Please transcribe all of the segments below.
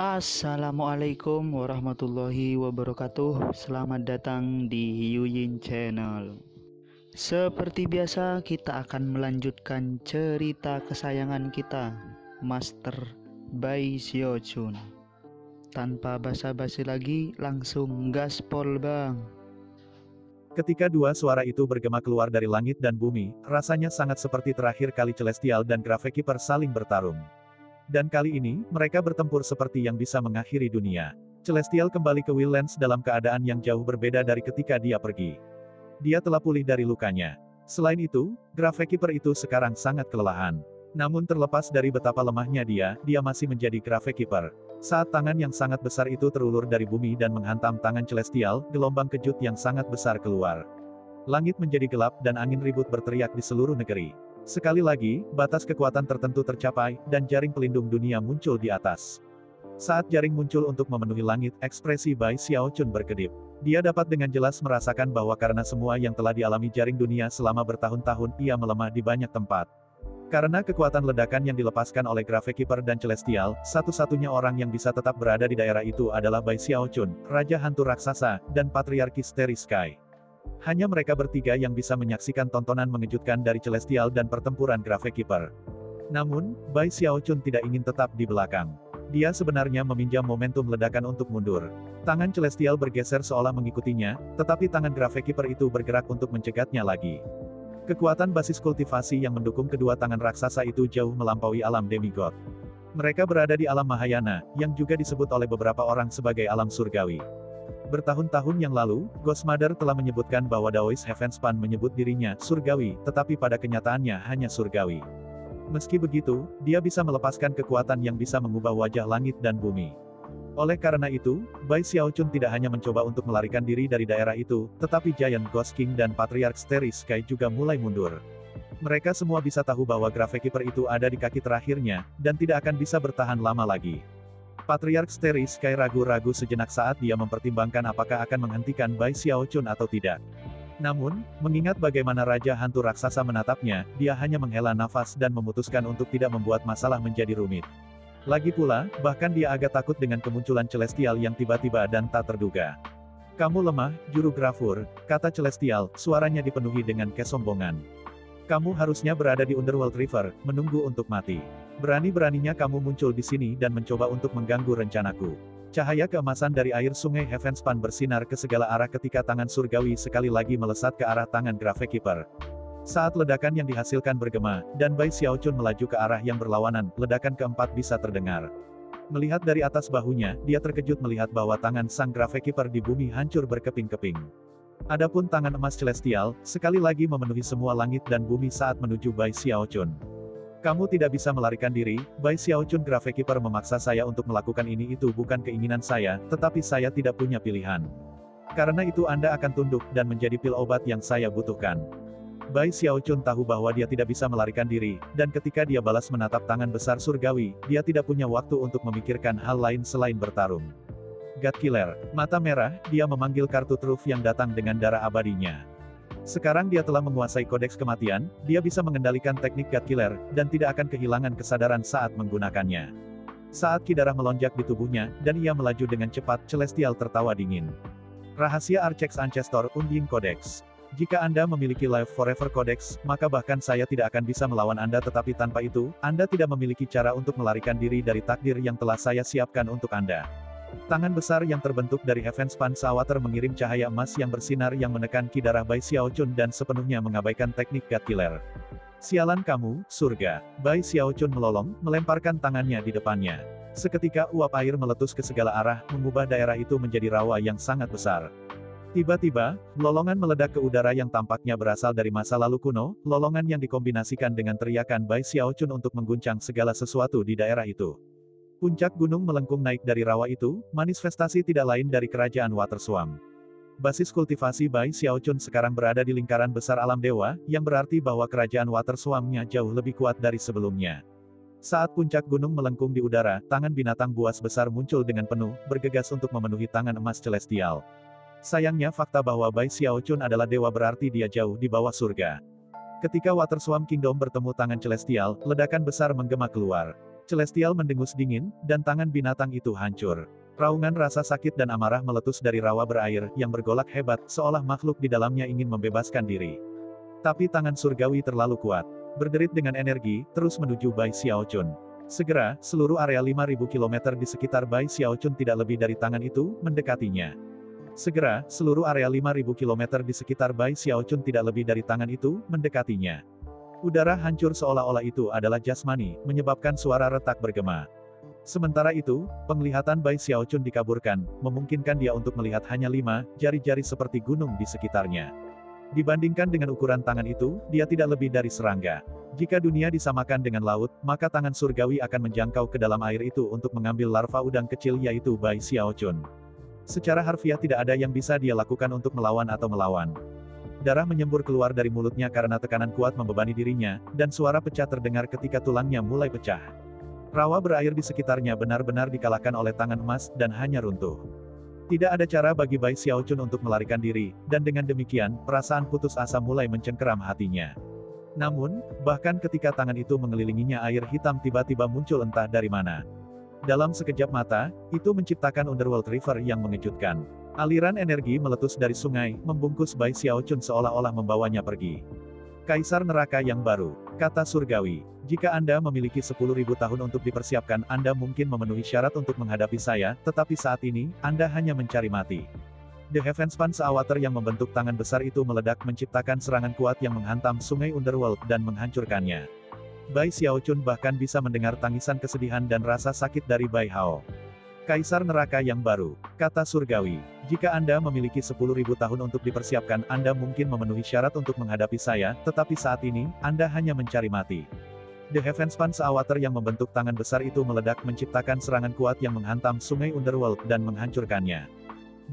Assalamualaikum warahmatullahi wabarakatuh. Selamat datang di Yuyin Channel. Seperti biasa, kita akan melanjutkan cerita kesayangan kita, Master Bai Xiaochun. Tanpa basa-basi lagi, langsung gaspol bang. Ketika dua suara itu bergema keluar dari langit dan bumi, rasanya sangat seperti terakhir kali Celestial dan Gravekeeper saling bertarung. Dan kali ini, mereka bertempur seperti yang bisa mengakhiri dunia. Celestial kembali ke Willlands dalam keadaan yang jauh berbeda dari ketika dia pergi. Dia telah pulih dari lukanya. Selain itu, Gravekeeper itu sekarang sangat kelelahan. Namun terlepas dari betapa lemahnya dia masih menjadi Gravekeeper. Saat tangan yang sangat besar itu terulur dari bumi dan menghantam tangan Celestial, gelombang kejut yang sangat besar keluar. Langit menjadi gelap dan angin ribut berteriak di seluruh negeri. Sekali lagi, batas kekuatan tertentu tercapai, dan jaring pelindung dunia muncul di atas. Saat jaring muncul untuk memenuhi langit, ekspresi Bai Xiaochun berkedip. Dia dapat dengan jelas merasakan bahwa karena semua yang telah dialami jaring dunia selama bertahun-tahun, ia melemah di banyak tempat. Karena kekuatan ledakan yang dilepaskan oleh Gravekeeper dan Celestial, satu-satunya orang yang bisa tetap berada di daerah itu adalah Bai Xiaochun, Raja Hantu Raksasa, dan Patriarki Starry Sky. Hanya mereka bertiga yang bisa menyaksikan tontonan mengejutkan dari Celestial dan pertempuran Gravekeeper. Namun, Bai Xiaochun tidak ingin tetap di belakang. Dia sebenarnya meminjam momentum ledakan untuk mundur. Tangan Celestial bergeser seolah mengikutinya, tetapi tangan Gravekeeper itu bergerak untuk mencegatnya lagi. Kekuatan basis kultivasi yang mendukung kedua tangan raksasa itu jauh melampaui alam demigod. Mereka berada di alam Mahayana, yang juga disebut oleh beberapa orang sebagai alam surgawi. Bertahun-tahun yang lalu, Ghost Mother telah menyebutkan bahwa Daoist Heavenspan menyebut dirinya surgawi, tetapi pada kenyataannya hanya surgawi. Meski begitu, dia bisa melepaskan kekuatan yang bisa mengubah wajah langit dan bumi. Oleh karena itu, Bai Xiaochun tidak hanya mencoba untuk melarikan diri dari daerah itu, tetapi Giant Ghost King dan Patriarch Starry Sky juga mulai mundur. Mereka semua bisa tahu bahwa Gravekeeper itu ada di kaki terakhirnya, dan tidak akan bisa bertahan lama lagi. Patriarch Starry Sky ragu-ragu sejenak saat dia mempertimbangkan apakah akan menghentikan Bai Xiaochun atau tidak. Namun, mengingat bagaimana Raja Hantu Raksasa menatapnya, dia hanya menghela nafas dan memutuskan untuk tidak membuat masalah menjadi rumit. Lagi pula, bahkan dia agak takut dengan kemunculan Celestial yang tiba-tiba dan tak terduga. "Kamu lemah, Juru Gravur," kata Celestial, suaranya dipenuhi dengan kesombongan. "Kamu harusnya berada di Underworld River, menunggu untuk mati. Berani-beraninya kamu muncul di sini dan mencoba untuk mengganggu rencanaku." Cahaya keemasan dari air sungai Heavenspan bersinar ke segala arah ketika tangan surgawi sekali lagi melesat ke arah tangan Gravekeeper. Saat ledakan yang dihasilkan bergema, dan Bai Xiaochun melaju ke arah yang berlawanan, ledakan keempat bisa terdengar. Melihat dari atas bahunya, dia terkejut melihat bahwa tangan sang Gravekeeper di bumi hancur berkeping-keping. Adapun tangan emas Celestial, sekali lagi memenuhi semua langit dan bumi saat menuju Bai Xiaochun. "Kamu tidak bisa melarikan diri, Bai Xiaochun. Gravekeeper memaksa saya untuk melakukan ini. Itu bukan keinginan saya, tetapi saya tidak punya pilihan. Karena itu Anda akan tunduk, dan menjadi pil obat yang saya butuhkan." Bai Xiaochun tahu bahwa dia tidak bisa melarikan diri, dan ketika dia balas menatap tangan besar surgawi, dia tidak punya waktu untuk memikirkan hal lain selain bertarung. God Killer, mata merah, dia memanggil kartu truf yang datang dengan darah abadinya. Sekarang dia telah menguasai kodeks kematian, dia bisa mengendalikan teknik God Killer, dan tidak akan kehilangan kesadaran saat menggunakannya. Saat ki darah melonjak di tubuhnya, dan ia melaju dengan cepat, Celestial tertawa dingin. "Rahasia Archex Ancestor, Unding Codex. Jika Anda memiliki Life Forever Codex, maka bahkan saya tidak akan bisa melawan Anda, tetapi tanpa itu, Anda tidak memiliki cara untuk melarikan diri dari takdir yang telah saya siapkan untuk Anda." Tangan besar yang terbentuk dari Heavenspan Sawater mengirim cahaya emas yang bersinar yang menekan ki darah Bai Xiaochun dan sepenuhnya mengabaikan teknik God Killer. "Sialan kamu, surga." Bai Xiaochun melolong, melemparkan tangannya di depannya. Seketika uap air meletus ke segala arah, mengubah daerah itu menjadi rawa yang sangat besar. Tiba-tiba, lolongan meledak ke udara yang tampaknya berasal dari masa lalu kuno, lolongan yang dikombinasikan dengan teriakan Bai Xiaochun untuk mengguncang segala sesuatu di daerah itu. Puncak gunung melengkung naik dari rawa itu, manifestasi tidak lain dari kerajaan Waterswamp. Basis kultivasi Bai Xiaochun sekarang berada di lingkaran besar alam dewa, yang berarti bahwa kerajaan Waterswamp-nya jauh lebih kuat dari sebelumnya. Saat puncak gunung melengkung di udara, tangan binatang buas besar muncul dengan penuh, bergegas untuk memenuhi tangan emas Celestial. Sayangnya fakta bahwa Bai Xiaochun adalah dewa berarti dia jauh di bawah surga. Ketika Waterswamp Kingdom bertemu tangan Celestial, ledakan besar menggema keluar. Celestial mendengus dingin, dan tangan binatang itu hancur. Raungan rasa sakit dan amarah meletus dari rawa berair yang bergolak hebat, seolah makhluk di dalamnya ingin membebaskan diri. Tapi tangan surgawi terlalu kuat. Berderit dengan energi, terus menuju Bai Xiaochun. Segera, seluruh area 5.000 km di sekitar Bai Xiaochun tidak lebih dari tangan itu, mendekatinya. Segera, seluruh area 5.000 km di sekitar Bai Xiaochun tidak lebih dari tangan itu, mendekatinya. Udara hancur seolah-olah itu adalah jasmani, menyebabkan suara retak bergema. Sementara itu, penglihatan Bai Xiaochun dikaburkan, memungkinkan dia untuk melihat hanya 5 jari-jari seperti gunung di sekitarnya. Dibandingkan dengan ukuran tangan itu, dia tidak lebih dari serangga. Jika dunia disamakan dengan laut, maka tangan surgawi akan menjangkau ke dalam air itu untuk mengambil larva udang kecil yaitu Bai Xiaochun. Secara harfiah tidak ada yang bisa dia lakukan untuk melawan atau melawan. Darah menyembur keluar dari mulutnya karena tekanan kuat membebani dirinya, dan suara pecah terdengar ketika tulangnya mulai pecah. Rawa berair di sekitarnya benar-benar dikalahkan oleh tangan emas, dan hanya runtuh. Tidak ada cara bagi Bai Xiaochun untuk melarikan diri, dan dengan demikian, perasaan putus asa mulai mencengkeram hatinya. Namun, bahkan ketika tangan itu mengelilinginya air hitam tiba-tiba muncul entah dari mana. Dalam sekejap mata, itu menciptakan Underworld River yang mengejutkan. Aliran energi meletus dari sungai, membungkus Bai Xiaochun seolah-olah membawanya pergi. Kaisar neraka yang baru, kata surgawi. Jika Anda memiliki 10.000 tahun untuk dipersiapkan, Anda mungkin memenuhi syarat untuk menghadapi saya, tetapi saat ini, Anda hanya mencari mati. The Heavenspan Seawater yang membentuk tangan besar itu meledak menciptakan serangan kuat yang menghantam sungai Underworld dan menghancurkannya. Bai Xiaochun bahkan bisa mendengar tangisan kesedihan dan rasa sakit dari Bai Hao. Kaisar neraka yang baru, kata surgawi. Jika Anda memiliki 10.000 tahun untuk dipersiapkan, Anda mungkin memenuhi syarat untuk menghadapi saya, tetapi saat ini, Anda hanya mencari mati. The Heavenspan Seawater yang membentuk tangan besar itu meledak menciptakan serangan kuat yang menghantam sungai Underworld dan menghancurkannya.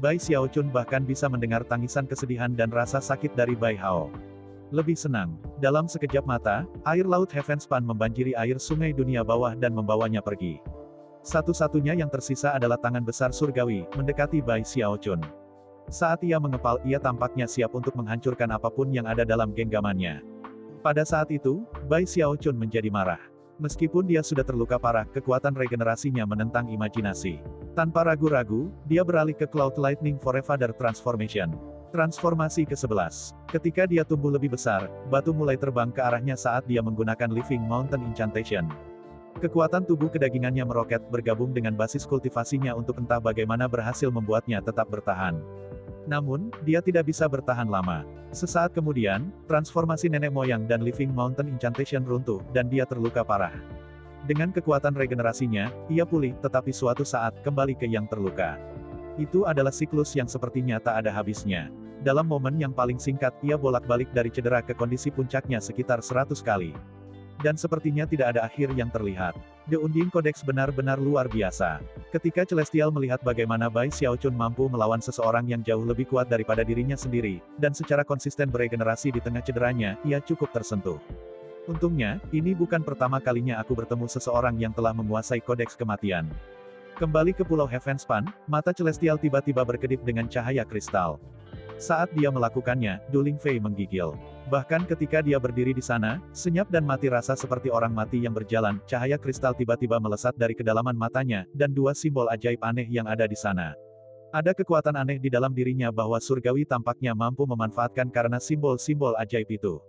Bai Xiaochun bahkan bisa mendengar tangisan kesedihan dan rasa sakit dari Bai Hao. Lebih senang. Dalam sekejap mata, air laut Heavenspan membanjiri air sungai dunia bawah dan membawanya pergi. Satu-satunya yang tersisa adalah tangan besar surgawi, mendekati Bai Xiaochun. Saat ia mengepal, ia tampaknya siap untuk menghancurkan apapun yang ada dalam genggamannya. Pada saat itu, Bai Xiaochun menjadi marah. Meskipun dia sudah terluka parah, kekuatan regenerasinya menentang imajinasi. Tanpa ragu-ragu, dia beralih ke Cloud Lightning Forefather Transformation. Transformasi ke-11. Ketika dia tumbuh lebih besar, batu mulai terbang ke arahnya saat dia menggunakan Living Mountain Incantation. Kekuatan tubuh kedagingannya meroket bergabung dengan basis kultivasinya untuk entah bagaimana berhasil membuatnya tetap bertahan. Namun, dia tidak bisa bertahan lama. Sesaat kemudian, transformasi nenek moyang dan Living Mountain Incantation runtuh, dan dia terluka parah. Dengan kekuatan regenerasinya, ia pulih, tetapi suatu saat, kembali ke yang terluka. Itu adalah siklus yang sepertinya tak ada habisnya. Dalam momen yang paling singkat, ia bolak-balik dari cedera ke kondisi puncaknya sekitar 100 kali. Dan sepertinya tidak ada akhir yang terlihat. The Undine Codex benar-benar luar biasa. Ketika Celestial melihat bagaimana Bai Xiaochun mampu melawan seseorang yang jauh lebih kuat daripada dirinya sendiri, dan secara konsisten beregenerasi di tengah cederanya, ia cukup tersentuh. Untungnya, ini bukan pertama kalinya aku bertemu seseorang yang telah menguasai kodeks kematian. Kembali ke Pulau Heavenspan, mata Celestial tiba-tiba berkedip dengan cahaya kristal. Saat dia melakukannya, Du Lingfei menggigil. Bahkan ketika dia berdiri di sana, senyap dan mati rasa seperti orang mati yang berjalan, cahaya kristal tiba-tiba melesat dari kedalaman matanya, dan dua simbol ajaib aneh yang ada di sana. Ada kekuatan aneh di dalam dirinya bahwa surgawi tampaknya mampu memanfaatkan karena simbol-simbol ajaib itu.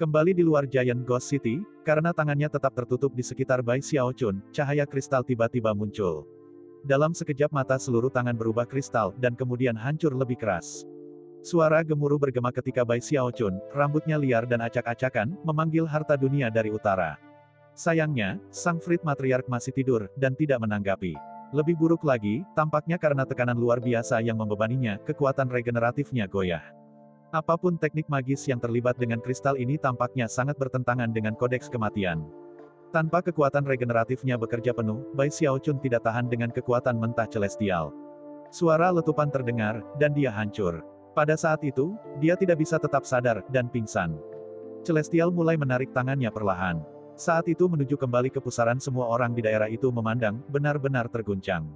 Kembali di luar Giant Ghost City, karena tangannya tetap tertutup di sekitar Bai Xiaochun, cahaya kristal tiba-tiba muncul. Dalam sekejap mata seluruh tangan berubah kristal, dan kemudian hancur lebih keras. Suara gemuruh bergema ketika Bai Xiaochun, rambutnya liar dan acak-acakan, memanggil harta dunia dari utara. Sayangnya, Sang Frit Matriarch masih tidur, dan tidak menanggapi. Lebih buruk lagi, tampaknya karena tekanan luar biasa yang membebaninya, kekuatan regeneratifnya goyah. Apapun teknik magis yang terlibat dengan kristal ini tampaknya sangat bertentangan dengan kodeks kematian. Tanpa kekuatan regeneratifnya bekerja penuh, Bai Xiaochun tidak tahan dengan kekuatan mentah celestial. Suara letupan terdengar, dan dia hancur. Pada saat itu, dia tidak bisa tetap sadar, dan pingsan. Celestial mulai menarik tangannya perlahan. Saat itu menuju kembali ke pusaran semua orang di daerah itu memandang, benar-benar terguncang.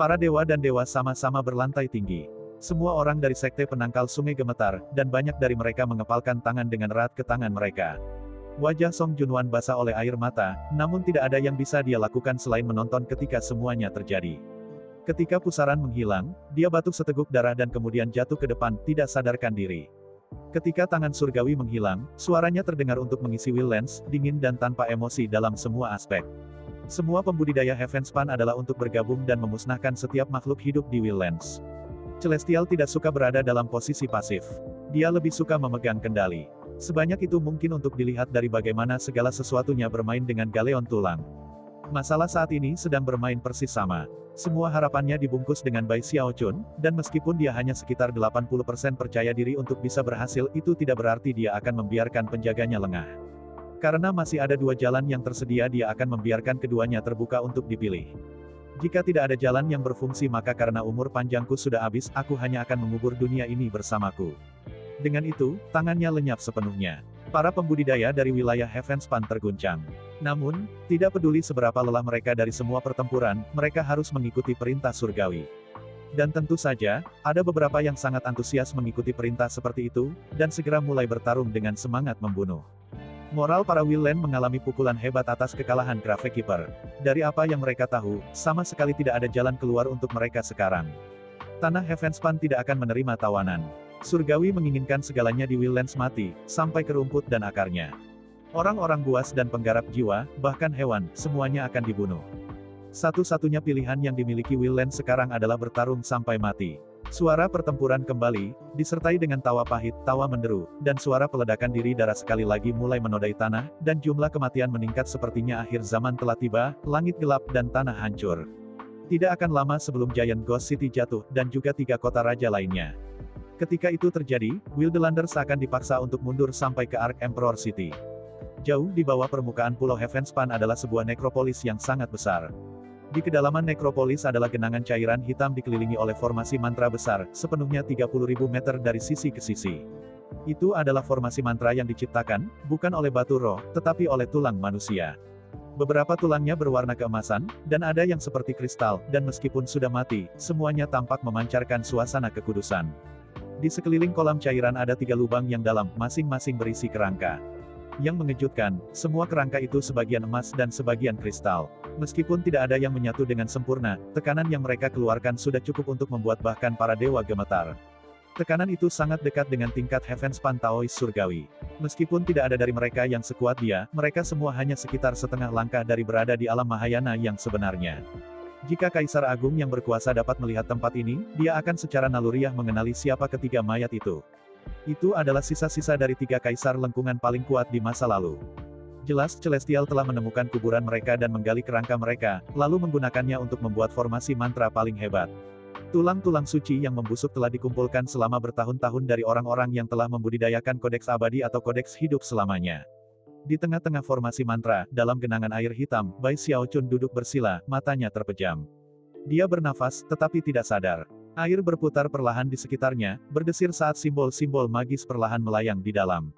Para dewa dan dewa sama-sama berlantai tinggi. Semua orang dari sekte penangkal sungai gemetar, dan banyak dari mereka mengepalkan tangan dengan erat ke tangan mereka. Wajah Song Junwan basah oleh air mata, namun tidak ada yang bisa dia lakukan selain menonton ketika semuanya terjadi. Ketika pusaran menghilang, dia batuk seteguk darah dan kemudian jatuh ke depan, tidak sadarkan diri. Ketika tangan surgawi menghilang, suaranya terdengar untuk mengisi Will Lens, dingin dan tanpa emosi dalam semua aspek. Semua pembudidaya Heavenspan adalah untuk bergabung dan memusnahkan setiap makhluk hidup di Will Lens. Celestial tidak suka berada dalam posisi pasif. Dia lebih suka memegang kendali. Sebanyak itu mungkin untuk dilihat dari bagaimana segala sesuatunya bermain dengan galeon tulang. Masalah saat ini sedang bermain persis sama. Semua harapannya dibungkus dengan Bai Xiaochun, dan meskipun dia hanya sekitar 80% percaya diri untuk bisa berhasil, itu tidak berarti dia akan membiarkan penjaganya lengah. Karena masih ada dua jalan yang tersedia, dia akan membiarkan keduanya terbuka untuk dipilih. Jika tidak ada jalan yang berfungsi, maka karena umur panjangku sudah habis, aku hanya akan mengubur dunia ini bersamaku. Dengan itu, tangannya lenyap sepenuhnya. Para pembudidaya dari wilayah Heavenspan terguncang. Namun, tidak peduli seberapa lelah mereka dari semua pertempuran, mereka harus mengikuti perintah surgawi. Dan tentu saja, ada beberapa yang sangat antusias mengikuti perintah seperti itu, dan segera mulai bertarung dengan semangat membunuh. Moral para Willen mengalami pukulan hebat atas kekalahan Gravekeeper. Dari apa yang mereka tahu, sama sekali tidak ada jalan keluar untuk mereka sekarang. Tanah Heavenspan tidak akan menerima tawanan. Surgawi menginginkan segalanya di Will Lens mati, sampai ke rumput dan akarnya. Orang-orang buas dan penggarap jiwa, bahkan hewan, semuanya akan dibunuh. Satu-satunya pilihan yang dimiliki Will Lens sekarang adalah bertarung sampai mati. Suara pertempuran kembali, disertai dengan tawa pahit, tawa menderu, dan suara peledakan diri darah sekali lagi mulai menodai tanah, dan jumlah kematian meningkat sepertinya akhir zaman telah tiba, langit gelap dan tanah hancur. Tidak akan lama sebelum Giant Ghost City jatuh, dan juga 3 kota raja lainnya. Ketika itu terjadi, Wildelander seakan dipaksa untuk mundur sampai ke Ark Emperor City. Jauh di bawah permukaan Pulau Heavenspan adalah sebuah nekropolis yang sangat besar. Di kedalaman nekropolis adalah genangan cairan hitam dikelilingi oleh formasi mantra besar, sepenuhnya 30.000 meter dari sisi ke sisi. Itu adalah formasi mantra yang diciptakan, bukan oleh batu roh, tetapi oleh tulang manusia. Beberapa tulangnya berwarna keemasan, dan ada yang seperti kristal, dan meskipun sudah mati, semuanya tampak memancarkan suasana kekudusan. Di sekeliling kolam cairan ada 3 lubang yang dalam, masing-masing berisi kerangka. Yang mengejutkan, semua kerangka itu sebagian emas dan sebagian kristal. Meskipun tidak ada yang menyatu dengan sempurna, tekanan yang mereka keluarkan sudah cukup untuk membuat bahkan para dewa gemetar. Tekanan itu sangat dekat dengan tingkat Heavenspan Taois surgawi. Meskipun tidak ada dari mereka yang sekuat dia, mereka semua hanya sekitar setengah langkah dari berada di alam Mahayana yang sebenarnya. Jika Kaisar Agung yang berkuasa dapat melihat tempat ini, dia akan secara naluriah mengenali siapa ketiga mayat itu. Itu adalah sisa-sisa dari 3 kaisar lengkungan paling kuat di masa lalu. Jelas Celestial telah menemukan kuburan mereka dan menggali kerangka mereka, lalu menggunakannya untuk membuat formasi mantra paling hebat. Tulang-tulang suci yang membusuk telah dikumpulkan selama bertahun-tahun dari orang-orang yang telah membudidayakan kodeks abadi atau kodeks hidup selamanya. Di tengah-tengah formasi mantra, dalam genangan air hitam, Bai Xiaochun duduk bersila, matanya terpejam. Dia bernafas, tetapi tidak sadar. Air berputar perlahan di sekitarnya, berdesir saat simbol-simbol magis perlahan melayang di dalam.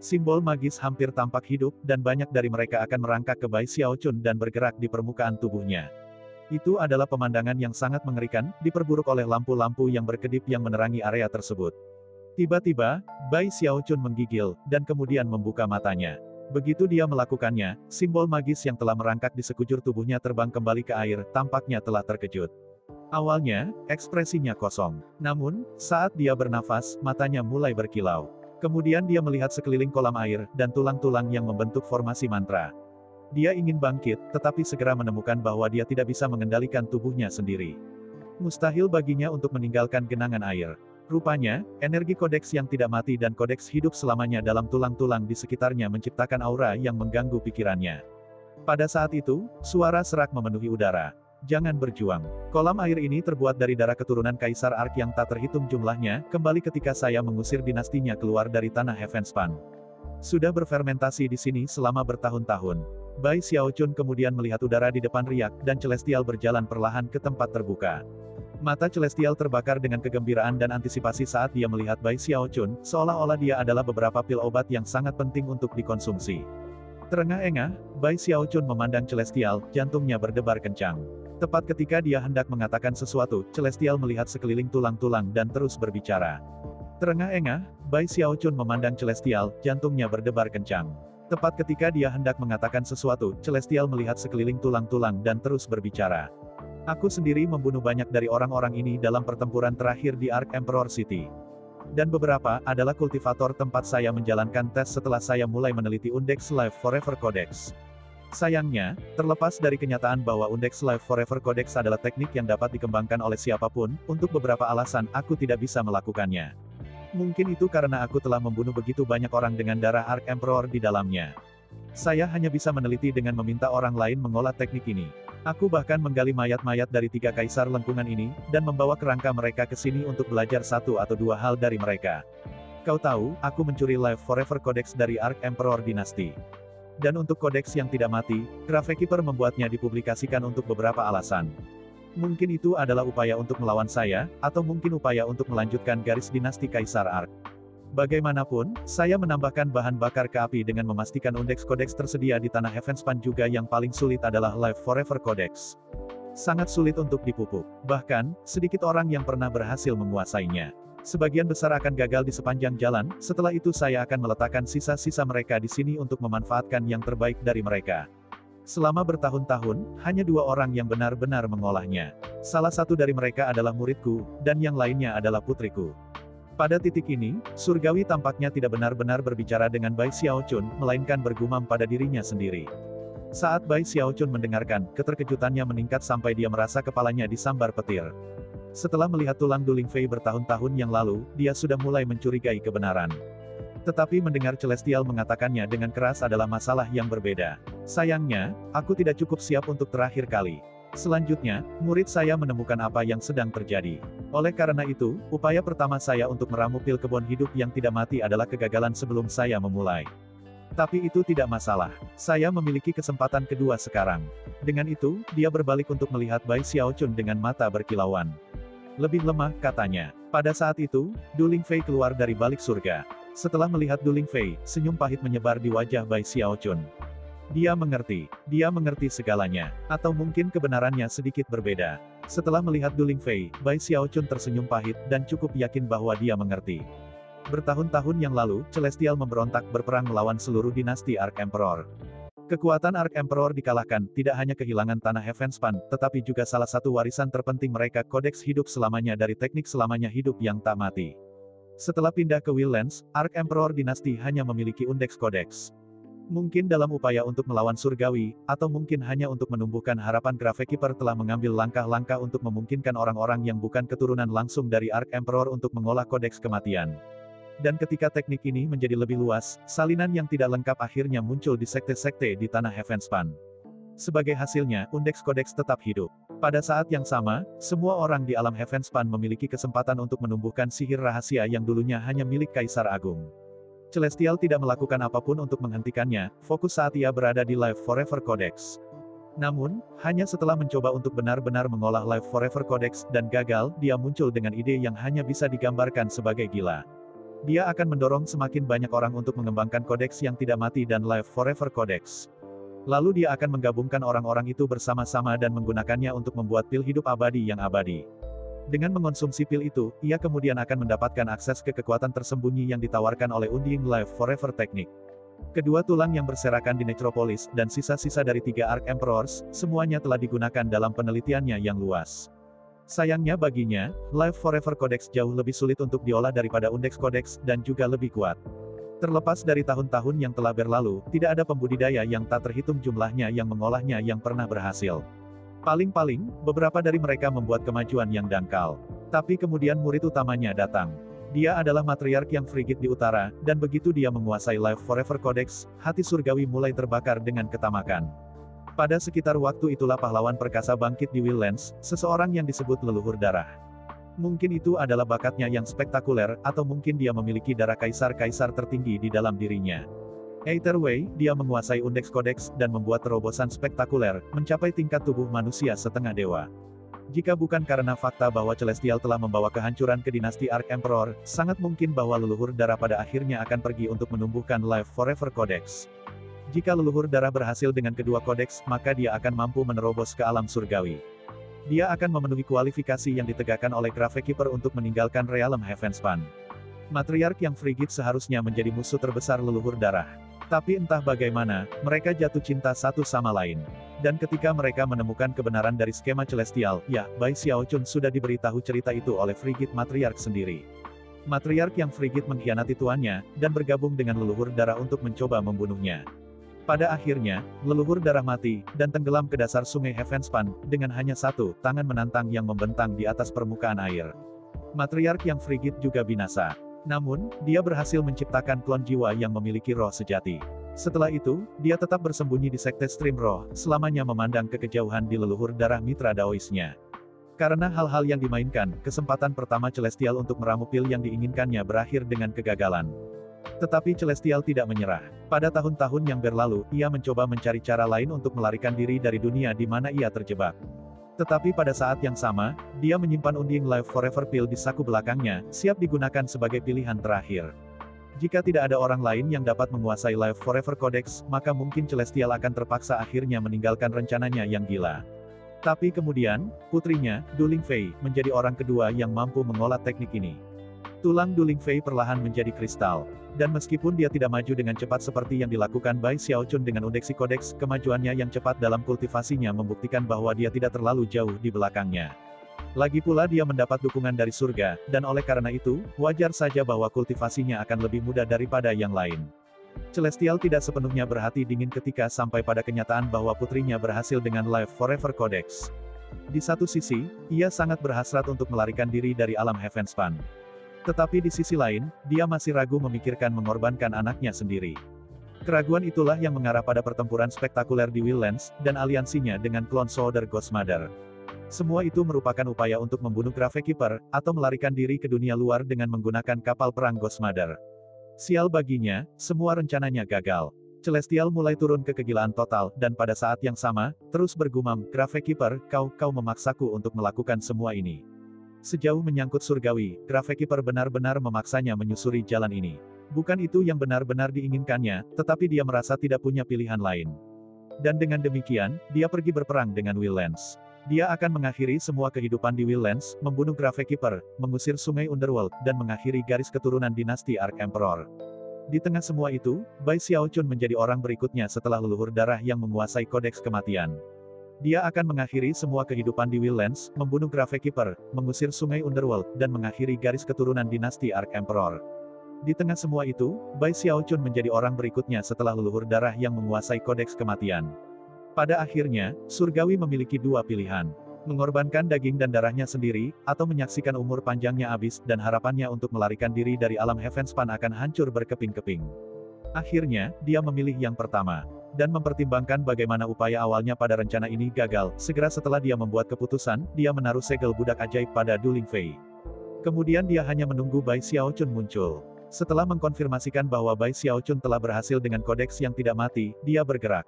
Simbol magis hampir tampak hidup, dan banyak dari mereka akan merangkak ke Bai Xiaochun dan bergerak di permukaan tubuhnya. Itu adalah pemandangan yang sangat mengerikan, diperburuk oleh lampu-lampu yang berkedip yang menerangi area tersebut. Tiba-tiba, Bai Xiaochun menggigil, dan kemudian membuka matanya. Begitu dia melakukannya, simbol magis yang telah merangkak di sekujur tubuhnya terbang kembali ke air, tampaknya telah terkejut. Awalnya, ekspresinya kosong. Namun, saat dia bernafas, matanya mulai berkilau. Kemudian dia melihat sekeliling kolam air, dan tulang-tulang yang membentuk formasi mantra. Dia ingin bangkit, tetapi segera menemukan bahwa dia tidak bisa mengendalikan tubuhnya sendiri. Mustahil baginya untuk meninggalkan genangan air. Rupanya, energi kodeks yang tidak mati dan kodeks hidup selamanya dalam tulang-tulang di sekitarnya menciptakan aura yang mengganggu pikirannya. Pada saat itu, suara serak memenuhi udara. Jangan berjuang. Kolam air ini terbuat dari darah keturunan Kaisar Ark yang tak terhitung jumlahnya, kembali ketika saya mengusir dinastinya keluar dari tanah Heavenspan. Sudah berfermentasi di sini selama bertahun-tahun. Bai Xiaochun kemudian melihat udara di depan riak, dan Celestial berjalan perlahan ke tempat terbuka. Mata Celestial terbakar dengan kegembiraan dan antisipasi saat dia melihat Bai Xiaochun, seolah-olah dia adalah beberapa pil obat yang sangat penting untuk dikonsumsi. Terengah-engah, Bai Xiaochun memandang Celestial, jantungnya berdebar kencang. Tepat ketika dia hendak mengatakan sesuatu, Celestial melihat sekeliling tulang-tulang dan terus berbicara. Terengah-engah, Bai Xiaochun memandang Celestial, jantungnya berdebar kencang. Tepat ketika dia hendak mengatakan sesuatu, Celestial melihat sekeliling tulang-tulang dan terus berbicara. Aku sendiri membunuh banyak dari orang-orang ini dalam pertempuran terakhir di Ark Emperor City. Dan beberapa adalah kultivator tempat saya menjalankan tes setelah saya mulai meneliti Undex Live Forever Codex. Sayangnya, terlepas dari kenyataan bahwa Undex Live Forever Codex adalah teknik yang dapat dikembangkan oleh siapapun, untuk beberapa alasan aku tidak bisa melakukannya. Mungkin itu karena aku telah membunuh begitu banyak orang dengan darah Ark Emperor di dalamnya. Saya hanya bisa meneliti dengan meminta orang lain mengolah teknik ini. Aku bahkan menggali mayat-mayat dari 3 kaisar lengkungan ini, dan membawa kerangka mereka ke sini untuk belajar 1 atau 2 hal dari mereka. Kau tahu, aku mencuri Live Forever Codex dari Ark Emperor Dynasty. Dan untuk kodeks yang tidak mati, Gravekeeper membuatnya dipublikasikan untuk beberapa alasan. Mungkin itu adalah upaya untuk melawan saya, atau mungkin upaya untuk melanjutkan garis dinasti Kaisar Ark. Bagaimanapun, saya menambahkan bahan bakar ke api dengan memastikan Undex Codex tersedia di tanah Heavenspan juga. Yang paling sulit adalah Live Forever Codex. Sangat sulit untuk dipupuk. Bahkan, sedikit orang yang pernah berhasil menguasainya. Sebagian besar akan gagal di sepanjang jalan, setelah itu saya akan meletakkan sisa-sisa mereka di sini untuk memanfaatkan yang terbaik dari mereka. Selama bertahun-tahun, hanya 2 orang yang benar-benar mengolahnya. Salah satu dari mereka adalah muridku, dan yang lainnya adalah putriku. Pada titik ini, Surgawi tampaknya tidak benar-benar berbicara dengan Bai Xiaochun, melainkan bergumam pada dirinya sendiri. Saat Bai Xiaochun mendengarkan, keterkejutannya meningkat sampai dia merasa kepalanya disambar petir. Setelah melihat tulang Duling Fei bertahun-tahun yang lalu, dia sudah mulai mencurigai kebenaran. Tetapi mendengar Celestial mengatakannya dengan keras adalah masalah yang berbeda. Sayangnya, aku tidak cukup siap untuk terakhir kali. Selanjutnya, murid saya menemukan apa yang sedang terjadi. Oleh karena itu, upaya pertama saya untuk meramu pil kebon hidup yang tidak mati adalah kegagalan sebelum saya memulai. Tapi itu tidak masalah. Saya memiliki kesempatan kedua sekarang. Dengan itu, dia berbalik untuk melihat Bai Xiaochun dengan mata berkilauan. Lebih lemah, katanya. Pada saat itu, Duling Fei keluar dari balik surga. Setelah melihat Duling Fei, senyum pahit menyebar di wajah Bai Xiaochun. Dia mengerti segalanya. Atau mungkin kebenarannya sedikit berbeda. Setelah melihat Duling Fei, Bai Xiaochun tersenyum pahit, dan cukup yakin bahwa dia mengerti. Bertahun-tahun yang lalu, Celestial memberontak berperang melawan seluruh dinasti Ark Emperor. Kekuatan Ark Emperor dikalahkan, tidak hanya kehilangan tanah Heavenspan, tetapi juga salah satu warisan terpenting mereka, kodeks hidup selamanya dari teknik selamanya hidup yang tak mati. Setelah pindah ke Willlands, Ark Emperor Dynasty hanya memiliki Undex Codex. Mungkin dalam upaya untuk melawan Surgawi, atau mungkin hanya untuk menumbuhkan harapan, Gravekeeper telah mengambil langkah-langkah untuk memungkinkan orang-orang yang bukan keturunan langsung dari Ark Emperor untuk mengolah kodeks kematian. Dan ketika teknik ini menjadi lebih luas, salinan yang tidak lengkap akhirnya muncul di sekte-sekte di tanah Heavenspan. Sebagai hasilnya, Undex Codex tetap hidup. Pada saat yang sama, semua orang di alam Heavenspan memiliki kesempatan untuk menumbuhkan sihir rahasia yang dulunya hanya milik Kaisar Agung. Celestial tidak melakukan apapun untuk menghentikannya, fokus saat ia berada di Live Forever Codex. Namun, hanya setelah mencoba untuk benar-benar mengolah Live Forever Codex dan gagal, dia muncul dengan ide yang hanya bisa digambarkan sebagai gila. Dia akan mendorong semakin banyak orang untuk mengembangkan kodeks yang tidak mati dan Live Forever Codex. Lalu dia akan menggabungkan orang-orang itu bersama-sama dan menggunakannya untuk membuat pil hidup abadi yang abadi. Dengan mengonsumsi pil itu, ia kemudian akan mendapatkan akses ke kekuatan tersembunyi yang ditawarkan oleh Undying Live Forever Technique. Kedua tulang yang berserakan di Necropolis, dan sisa-sisa dari 3 Ark Emperors, semuanya telah digunakan dalam penelitiannya yang luas. Sayangnya baginya, Live Forever Codex jauh lebih sulit untuk diolah daripada Undex Codex, dan juga lebih kuat. Terlepas dari tahun-tahun yang telah berlalu, tidak ada pembudidaya yang tak terhitung jumlahnya yang mengolahnya yang pernah berhasil. Paling-paling, beberapa dari mereka membuat kemajuan yang dangkal. Tapi kemudian murid utamanya datang. Dia adalah matriark yang frigid di utara, dan begitu dia menguasai Live Forever Codex, hati surgawi mulai terbakar dengan ketamakan. Pada sekitar waktu itulah pahlawan perkasa bangkit di Willlands, seseorang yang disebut leluhur darah. Mungkin itu adalah bakatnya yang spektakuler, atau mungkin dia memiliki darah kaisar-kaisar tertinggi di dalam dirinya. Either way, dia menguasai Undex Codex, dan membuat terobosan spektakuler, mencapai tingkat tubuh manusia setengah dewa. Jika bukan karena fakta bahwa Celestial telah membawa kehancuran ke dinasti Ark Emperor, sangat mungkin bahwa leluhur darah pada akhirnya akan pergi untuk menumbuhkan Live Forever Codex. Jika leluhur darah berhasil dengan kedua kodeks, maka dia akan mampu menerobos ke alam surgawi. Dia akan memenuhi kualifikasi yang ditegakkan oleh Gravekeeper untuk meninggalkan realm Heavenspan. Matriark yang frigid seharusnya menjadi musuh terbesar leluhur darah. Tapi entah bagaimana, mereka jatuh cinta satu sama lain. Dan ketika mereka menemukan kebenaran dari skema celestial, ya, Bai Xiaochun sudah diberitahu cerita itu oleh Frigid Matriarch sendiri. Matriarch yang frigid mengkhianati tuannya, dan bergabung dengan leluhur darah untuk mencoba membunuhnya. Pada akhirnya, leluhur darah mati, dan tenggelam ke dasar sungai Heavenspan, dengan hanya satu tangan menantang yang membentang di atas permukaan air. Matriarch yang frigid juga binasa. Namun, dia berhasil menciptakan klon jiwa yang memiliki roh sejati. Setelah itu, dia tetap bersembunyi di sekte Stream Roh, selamanya memandang ke kejauhan di leluhur darah mitra Daoisnya. Karena hal-hal yang dimainkan, kesempatan pertama Celestial untuk meramu pil yang diinginkannya berakhir dengan kegagalan. Tetapi Celestial tidak menyerah. Pada tahun-tahun yang berlalu, ia mencoba mencari cara lain untuk melarikan diri dari dunia di mana ia terjebak. Tetapi pada saat yang sama, dia menyimpan undian Life Forever Pill di saku belakangnya, siap digunakan sebagai pilihan terakhir. Jika tidak ada orang lain yang dapat menguasai Life Forever Codex, maka mungkin Celestial akan terpaksa akhirnya meninggalkan rencananya yang gila. Tapi kemudian, putrinya, Du Lingfei, menjadi orang kedua yang mampu mengolah teknik ini. Tulang Du Lingfei perlahan menjadi kristal. Dan meskipun dia tidak maju dengan cepat seperti yang dilakukan Bai Xiaochun dengan undeksi kodeks, kemajuannya yang cepat dalam kultivasinya membuktikan bahwa dia tidak terlalu jauh di belakangnya. Lagi pula dia mendapat dukungan dari surga, dan oleh karena itu, wajar saja bahwa kultivasinya akan lebih mudah daripada yang lain. Celestial tidak sepenuhnya berhati dingin ketika sampai pada kenyataan bahwa putrinya berhasil dengan Life Forever Codex. Di satu sisi, ia sangat berhasrat untuk melarikan diri dari alam Heavenspan. Tetapi di sisi lain, dia masih ragu memikirkan mengorbankan anaknya sendiri. Keraguan itulah yang mengarah pada pertempuran spektakuler di Willlands, dan aliansinya dengan klon Soldier Ghostmother. Semua itu merupakan upaya untuk membunuh Gravekeeper, atau melarikan diri ke dunia luar dengan menggunakan kapal perang Ghostmother. Sial baginya, semua rencananya gagal. Celestial mulai turun ke kegilaan total, dan pada saat yang sama, terus bergumam, Gravekeeper, kau memaksaku untuk melakukan semua ini. Sejauh menyangkut surgawi, Gravekeeper benar-benar memaksanya menyusuri jalan ini. Bukan itu yang benar-benar diinginkannya, tetapi dia merasa tidak punya pilihan lain. Dan dengan demikian, dia pergi berperang dengan Willlands. Dia akan mengakhiri semua kehidupan di Willlands, membunuh Gravekeeper, mengusir sungai Underworld, dan mengakhiri garis keturunan dinasti Arch Emperor. Di tengah semua itu, Bai Xiaochun menjadi orang berikutnya setelah leluhur darah yang menguasai kodeks kematian. Dia akan mengakhiri semua kehidupan di Willlands, membunuh Gravekeeper, mengusir sungai Underworld, dan mengakhiri garis keturunan dinasti Arch Emperor. Di tengah semua itu, Bai Xiaochun menjadi orang berikutnya setelah leluhur darah yang menguasai kodeks kematian. Pada akhirnya, surgawi memiliki dua pilihan. Mengorbankan daging dan darahnya sendiri, atau menyaksikan umur panjangnya habis, dan harapannya untuk melarikan diri dari alam Heavenspan akan hancur berkeping-keping. Akhirnya, dia memilih yang pertama. Dan mempertimbangkan bagaimana upaya awalnya pada rencana ini gagal, segera setelah dia membuat keputusan, dia menaruh segel budak ajaib pada Du Lingfei. Kemudian dia hanya menunggu Bai Xiaochun muncul. Setelah mengkonfirmasikan bahwa Bai Xiaochun telah berhasil dengan kodeks yang tidak mati, dia bergerak.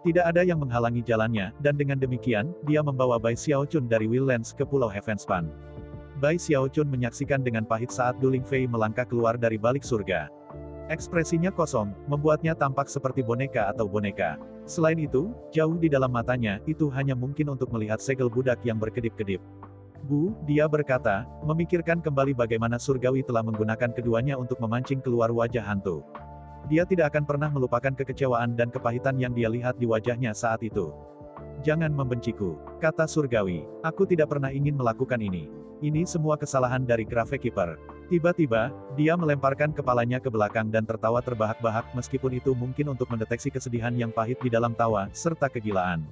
Tidak ada yang menghalangi jalannya, dan dengan demikian, dia membawa Bai Xiaochun dari Willlands ke Pulau Heavenspan. Bai Xiaochun menyaksikan dengan pahit saat Du Lingfei melangkah keluar dari balik surga. Ekspresinya kosong, membuatnya tampak seperti boneka atau boneka. Selain itu, jauh di dalam matanya, itu hanya mungkin untuk melihat segel budak yang berkedip-kedip. Bu, dia berkata, memikirkan kembali bagaimana surgawi telah menggunakan keduanya untuk memancing keluar wajah hantu. Dia tidak akan pernah melupakan kekecewaan dan kepahitan yang dia lihat di wajahnya saat itu. Jangan membenciku, kata surgawi. Aku tidak pernah ingin melakukan ini. Ini semua kesalahan dari Gravekeeper. Tiba-tiba, dia melemparkan kepalanya ke belakang dan tertawa terbahak-bahak meskipun itu mungkin untuk mendeteksi kesedihan yang pahit di dalam tawa, serta kegilaan.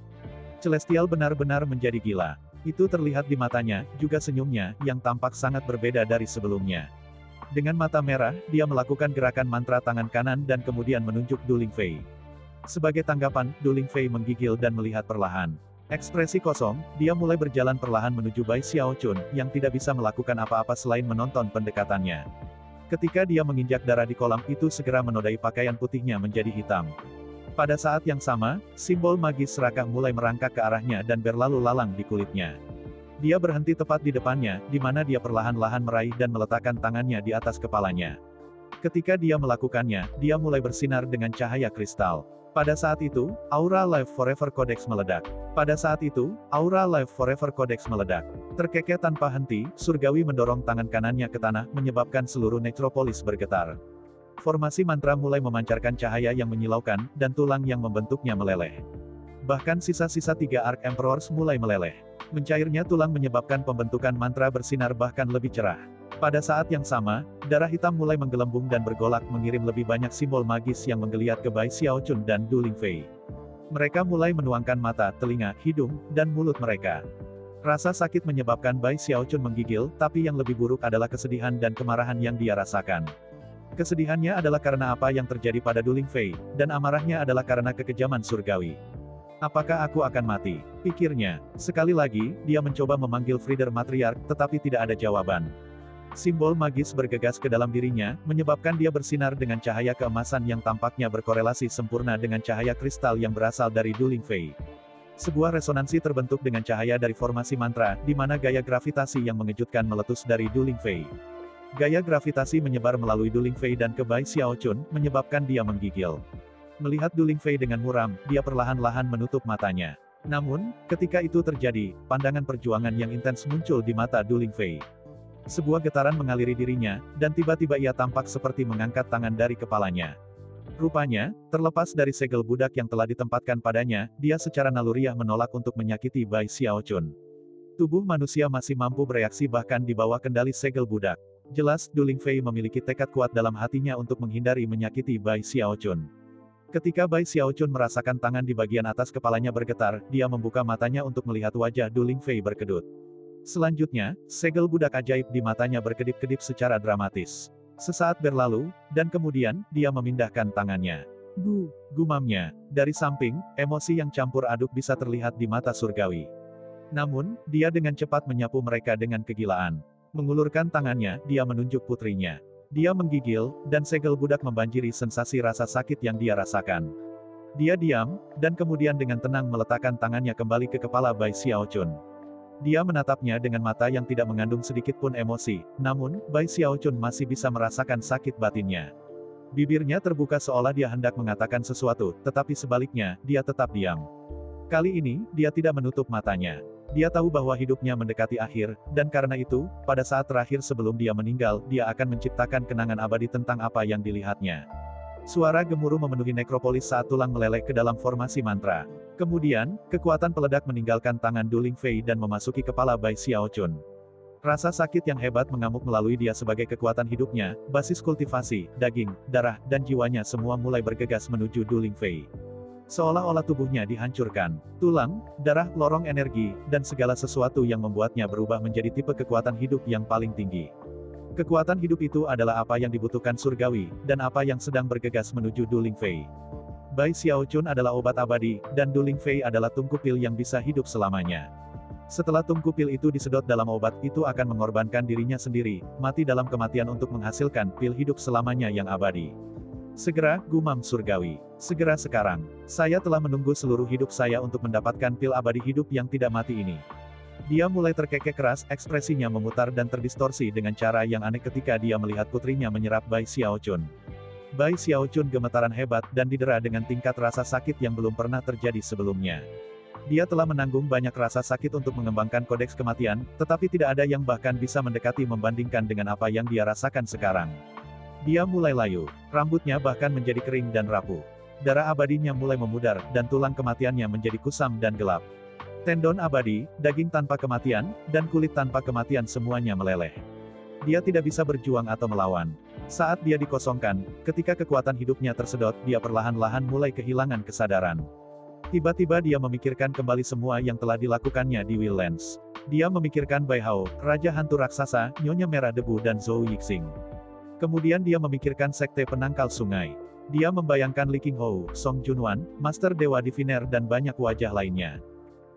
Celestial benar-benar menjadi gila. Itu terlihat di matanya, juga senyumnya, yang tampak sangat berbeda dari sebelumnya. Dengan mata merah, dia melakukan gerakan mantra tangan kanan dan kemudian menunjuk Du Lingfei. Sebagai tanggapan, Du Lingfei menggigil dan melihat perlahan. Ekspresi kosong, dia mulai berjalan perlahan menuju Bai Xiaochun, yang tidak bisa melakukan apa-apa selain menonton pendekatannya. Ketika dia menginjak darah di kolam itu segera menodai pakaian putihnya menjadi hitam. Pada saat yang sama, simbol magis serakah mulai merangkak ke arahnya dan berlalu lalang di kulitnya. Dia berhenti tepat di depannya, di mana dia perlahan-lahan meraih dan meletakkan tangannya di atas kepalanya. Ketika dia melakukannya, dia mulai bersinar dengan cahaya kristal. Pada saat itu, aura Life Forever Codex meledak. Pada saat itu, aura Life Forever Codex meledak. Terkekeh tanpa henti, surgawi mendorong tangan kanannya ke tanah, menyebabkan seluruh Necropolis bergetar. Formasi mantra mulai memancarkan cahaya yang menyilaukan, dan tulang yang membentuknya meleleh. Bahkan sisa-sisa 3 Arc Emperors mulai meleleh. Mencairnya tulang menyebabkan pembentukan mantra bersinar bahkan lebih cerah. Pada saat yang sama, darah hitam mulai menggelembung dan bergolak mengirim lebih banyak simbol magis yang menggeliat ke Bai Xiaochun dan Du Lingfei. Mereka mulai menuangkan mata, telinga, hidung, dan mulut mereka. Rasa sakit menyebabkan Bai Xiaochun menggigil, tapi yang lebih buruk adalah kesedihan dan kemarahan yang dia rasakan. Kesedihannya adalah karena apa yang terjadi pada Du Lingfei, dan amarahnya adalah karena kekejaman surgawi. Apakah aku akan mati? Pikirnya. Sekali lagi, dia mencoba memanggil Frieder Matriarch, tetapi tidak ada jawaban. Simbol magis bergegas ke dalam dirinya, menyebabkan dia bersinar dengan cahaya keemasan yang tampaknya berkorelasi sempurna dengan cahaya kristal yang berasal dari Du Lingfei. Sebuah resonansi terbentuk dengan cahaya dari formasi mantra, di mana gaya gravitasi yang mengejutkan meletus dari Du Lingfei. Gaya gravitasi menyebar melalui Du Lingfei dan ke Bai Xiaochun, menyebabkan dia menggigil. Melihat Du Lingfei dengan muram, dia perlahan-lahan menutup matanya. Namun, ketika itu terjadi, pandangan perjuangan yang intens muncul di mata Du Lingfei. Sebuah getaran mengaliri dirinya, dan tiba-tiba ia tampak seperti mengangkat tangan dari kepalanya. Rupanya, terlepas dari segel budak yang telah ditempatkan padanya, dia secara naluriah menolak untuk menyakiti Bai Xiaochun. Tubuh manusia masih mampu bereaksi bahkan di bawah kendali segel budak. Jelas, Du Lingfei memiliki tekad kuat dalam hatinya untuk menghindari menyakiti Bai Xiaochun. Ketika Bai Xiaochun merasakan tangan di bagian atas kepalanya bergetar, dia membuka matanya untuk melihat wajah Du Lingfei berkedut. Selanjutnya, segel budak ajaib di matanya berkedip-kedip secara dramatis. Sesaat berlalu, dan kemudian, dia memindahkan tangannya. Bu, gumamnya. Dari samping, emosi yang campur aduk bisa terlihat di mata surgawi. Namun, dia dengan cepat menyapu mereka dengan kegilaan. Mengulurkan tangannya, dia menunjuk putrinya. Dia menggigil, dan segel budak membanjiri sensasi rasa sakit yang dia rasakan. Dia diam, dan kemudian dengan tenang meletakkan tangannya kembali ke kepala Bai Xiaochun. Dia menatapnya dengan mata yang tidak mengandung sedikit pun emosi, namun, Bai Xiaochun masih bisa merasakan sakit batinnya. Bibirnya terbuka seolah dia hendak mengatakan sesuatu, tetapi sebaliknya, dia tetap diam. Kali ini, dia tidak menutup matanya. Dia tahu bahwa hidupnya mendekati akhir, dan karena itu, pada saat terakhir sebelum dia meninggal, dia akan menciptakan kenangan abadi tentang apa yang dilihatnya. Suara gemuruh memenuhi nekropolis saat tulang meleleh ke dalam formasi mantra. Kemudian, kekuatan peledak meninggalkan tangan Du Lingfei dan memasuki kepala Bai Xiaochun. Rasa sakit yang hebat mengamuk melalui dia sebagai kekuatan hidupnya, basis kultivasi, daging, darah, dan jiwanya semua mulai bergegas menuju Du Lingfei. Seolah-olah tubuhnya dihancurkan. Tulang, darah, lorong energi, dan segala sesuatu yang membuatnya berubah menjadi tipe kekuatan hidup yang paling tinggi. Kekuatan hidup itu adalah apa yang dibutuhkan surgawi, dan apa yang sedang bergegas menuju Du Lingfei. Bai Xiaochun adalah obat abadi, dan Du Lingfei adalah tungku pil yang bisa hidup selamanya. Setelah tungku pil itu disedot dalam obat, itu akan mengorbankan dirinya sendiri, mati dalam kematian untuk menghasilkan pil hidup selamanya yang abadi. Segera, gumam surgawi. Segera sekarang. Saya telah menunggu seluruh hidup saya untuk mendapatkan pil abadi hidup yang tidak mati ini. Dia mulai terkekeh keras, ekspresinya memutar dan terdistorsi dengan cara yang aneh ketika dia melihat putrinya menyerap Bai Xiaochun. Bai Xiaochun gemetaran hebat dan didera dengan tingkat rasa sakit yang belum pernah terjadi sebelumnya. Dia telah menanggung banyak rasa sakit untuk mengembangkan kodeks kematian, tetapi tidak ada yang bahkan bisa mendekati membandingkan dengan apa yang dia rasakan sekarang. Dia mulai layu, rambutnya bahkan menjadi kering dan rapuh. Darah abadinya mulai memudar, dan tulang kematiannya menjadi kusam dan gelap. Tendon abadi, daging tanpa kematian, dan kulit tanpa kematian semuanya meleleh. Dia tidak bisa berjuang atau melawan. Saat dia dikosongkan, ketika kekuatan hidupnya tersedot, dia perlahan-lahan mulai kehilangan kesadaran. Tiba-tiba dia memikirkan kembali semua yang telah dilakukannya di Wildlands. Dia memikirkan Bai Hao, Raja Hantu Raksasa, Nyonya Merah Debu dan Zhou Yixing. Kemudian dia memikirkan Sekte Penangkal Sungai. Dia membayangkan Li Qinghou, Song Junwan, Master Dewa Diviner dan banyak wajah lainnya.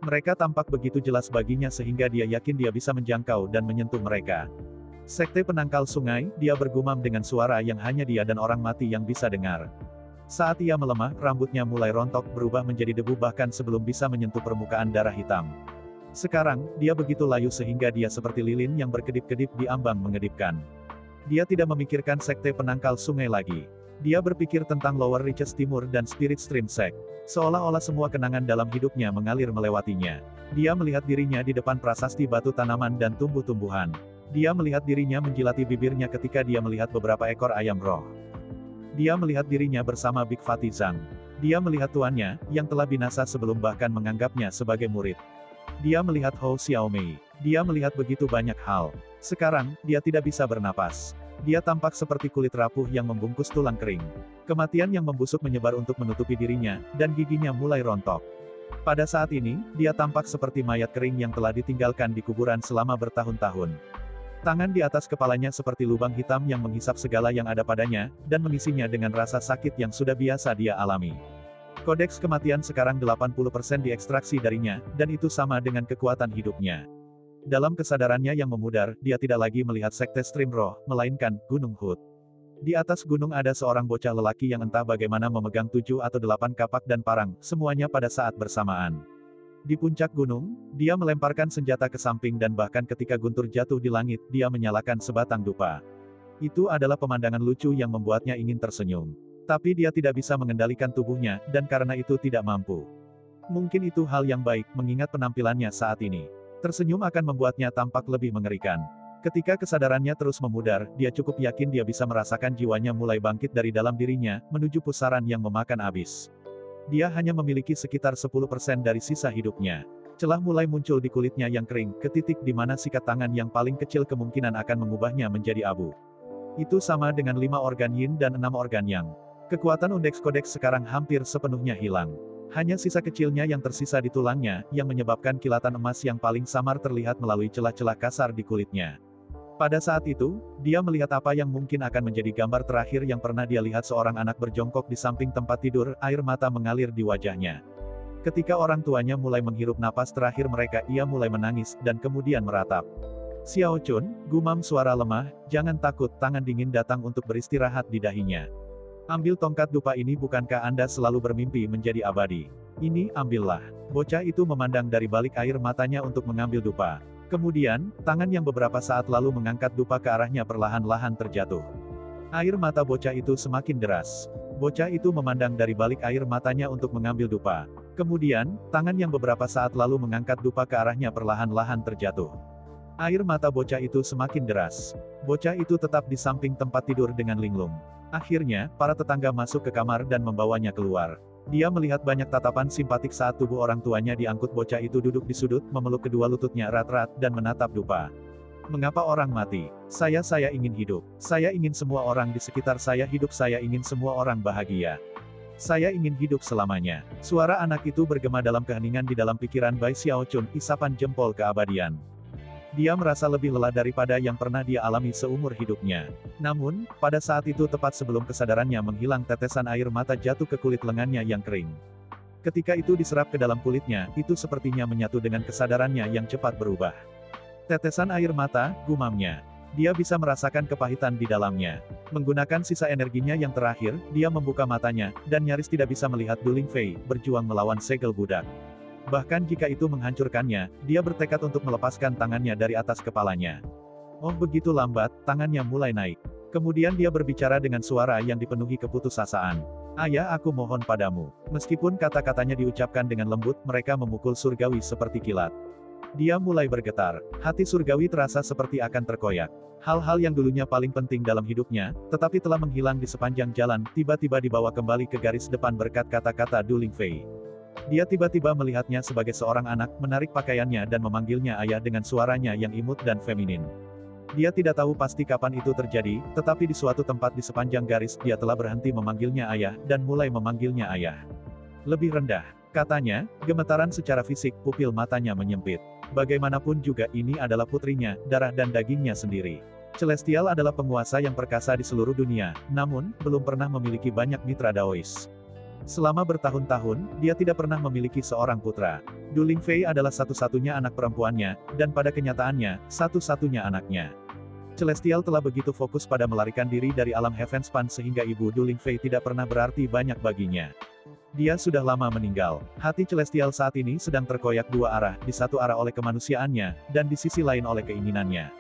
Mereka tampak begitu jelas baginya sehingga dia yakin dia bisa menjangkau dan menyentuh mereka. Sekte Penangkal Sungai, dia bergumam dengan suara yang hanya dia dan orang mati yang bisa dengar. Saat ia melemah, rambutnya mulai rontok berubah menjadi debu bahkan sebelum bisa menyentuh permukaan darah hitam. Sekarang, dia begitu layu sehingga dia seperti lilin yang berkedip-kedip di ambang mengedipkan. Dia tidak memikirkan Sekte Penangkal Sungai lagi. Dia berpikir tentang Lower Reaches Timur dan Spirit Stream Sect. Seolah-olah semua kenangan dalam hidupnya mengalir melewatinya. Dia melihat dirinya di depan prasasti batu tanaman dan tumbuh-tumbuhan. Dia melihat dirinya menjilati bibirnya ketika dia melihat beberapa ekor ayam roh. Dia melihat dirinya bersama Big Fatty Zhang. Dia melihat tuannya, yang telah binasa sebelum bahkan menganggapnya sebagai murid. Dia melihat Hou Xiaomei. Dia melihat begitu banyak hal. Sekarang, dia tidak bisa bernapas. Dia tampak seperti kulit rapuh yang membungkus tulang kering. Kematian yang membusuk menyebar untuk menutupi dirinya, dan giginya mulai rontok. Pada saat ini, dia tampak seperti mayat kering yang telah ditinggalkan di kuburan selama bertahun-tahun. Tangan di atas kepalanya seperti lubang hitam yang menghisap segala yang ada padanya, dan mengisinya dengan rasa sakit yang sudah biasa dia alami. Kodeks kematian sekarang 80% diekstraksi darinya, dan itu sama dengan kekuatan hidupnya. Dalam kesadarannya yang memudar, dia tidak lagi melihat sekte Stream Roh, melainkan Gunung Hud. Di atas gunung ada seorang bocah lelaki yang entah bagaimana memegang 7 atau 8 kapak dan parang, semuanya pada saat bersamaan. Di puncak gunung, dia melemparkan senjata ke samping dan bahkan ketika guntur jatuh di langit, dia menyalakan sebatang dupa. Itu adalah pemandangan lucu yang membuatnya ingin tersenyum. Tapi dia tidak bisa mengendalikan tubuhnya, dan karena itu tidak mampu. Mungkin itu hal yang baik, mengingat penampilannya saat ini. Tersenyum akan membuatnya tampak lebih mengerikan. Ketika kesadarannya terus memudar, dia cukup yakin dia bisa merasakan jiwanya mulai bangkit dari dalam dirinya, menuju pusaran yang memakan abis. Dia hanya memiliki sekitar 10% dari sisa hidupnya. Celah mulai muncul di kulitnya yang kering, ke titik di mana sikat tangan yang paling kecil kemungkinan akan mengubahnya menjadi abu. Itu sama dengan 5 organ yin dan 6 organ yang. Kekuatan Undex Codex sekarang hampir sepenuhnya hilang. Hanya sisa kecilnya yang tersisa di tulangnya, yang menyebabkan kilatan emas yang paling samar terlihat melalui celah-celah kasar di kulitnya. Pada saat itu, dia melihat apa yang mungkin akan menjadi gambar terakhir yang pernah dia lihat seorang anak berjongkok di samping tempat tidur, air mata mengalir di wajahnya. Ketika orang tuanya mulai menghirup napas terakhir mereka, ia mulai menangis, dan kemudian meratap. Xiao Chun, gumam suara lemah, jangan takut, tangan dingin datang untuk beristirahat di dahinya. Ambil tongkat dupa ini, bukankah Anda selalu bermimpi menjadi abadi? Ini, ambillah. Bocah itu memandang dari balik air matanya untuk mengambil dupa. Kemudian, tangan yang beberapa saat lalu mengangkat dupa ke arahnya perlahan-lahan terjatuh. Air mata bocah itu semakin deras. Bocah itu memandang dari balik air matanya untuk mengambil dupa. Kemudian, tangan yang beberapa saat lalu mengangkat dupa ke arahnya perlahan-lahan terjatuh. Air mata bocah itu semakin deras. Bocah itu tetap di samping tempat tidur dengan linglung. Akhirnya, para tetangga masuk ke kamar dan membawanya keluar. Dia melihat banyak tatapan simpatik saat tubuh orang tuanya diangkut. Bocah itu duduk di sudut, memeluk kedua lututnya erat-erat, dan menatap dupa. Mengapa orang mati? Saya ingin hidup. Saya ingin semua orang di sekitar saya hidup. Saya ingin semua orang bahagia. Saya ingin hidup selamanya. Suara anak itu bergema dalam keheningan di dalam pikiran Bai Xiao Chun, isapan jempol keabadian. Dia merasa lebih lelah daripada yang pernah dia alami seumur hidupnya. Namun, pada saat itu tepat sebelum kesadarannya menghilang, tetesan air mata jatuh ke kulit lengannya yang kering. Ketika itu diserap ke dalam kulitnya, itu sepertinya menyatu dengan kesadarannya yang cepat berubah. Tetesan air mata, gumamnya. Dia bisa merasakan kepahitan di dalamnya. Menggunakan sisa energinya yang terakhir, dia membuka matanya, dan nyaris tidak bisa melihat Du Lingfei berjuang melawan segel budak. Bahkan jika itu menghancurkannya, dia bertekad untuk melepaskan tangannya dari atas kepalanya. Oh, begitu lambat, tangannya mulai naik. Kemudian dia berbicara dengan suara yang dipenuhi keputusasaan. Ayah, aku mohon padamu. Meskipun kata-katanya diucapkan dengan lembut, mereka memukul surgawi seperti kilat. Dia mulai bergetar. Hati surgawi terasa seperti akan terkoyak. Hal-hal yang dulunya paling penting dalam hidupnya, tetapi telah menghilang di sepanjang jalan, tiba-tiba dibawa kembali ke garis depan berkat kata-kata Du Lingfei. Dia tiba-tiba melihatnya sebagai seorang anak, menarik pakaiannya dan memanggilnya ayah dengan suaranya yang imut dan feminin. Dia tidak tahu pasti kapan itu terjadi, tetapi di suatu tempat di sepanjang garis, dia telah berhenti memanggilnya ayah, dan mulai memanggilnya ayah. Lebih rendah, katanya, gemetaran secara fisik, pupil matanya menyempit. Bagaimanapun juga, ini adalah putrinya, darah dan dagingnya sendiri. Celestial adalah penguasa yang perkasa di seluruh dunia, namun, belum pernah memiliki banyak mitra Daois. Selama bertahun-tahun, dia tidak pernah memiliki seorang putra. Du Lingfei adalah satu-satunya anak perempuannya, dan pada kenyataannya, satu-satunya anaknya. Celestial telah begitu fokus pada melarikan diri dari alam Heavenspan sehingga ibu Du Lingfei tidak pernah berarti banyak baginya. Dia sudah lama meninggal. Hati Celestial saat ini sedang terkoyak dua arah, di satu arah oleh kemanusiaannya, dan di sisi lain oleh keinginannya.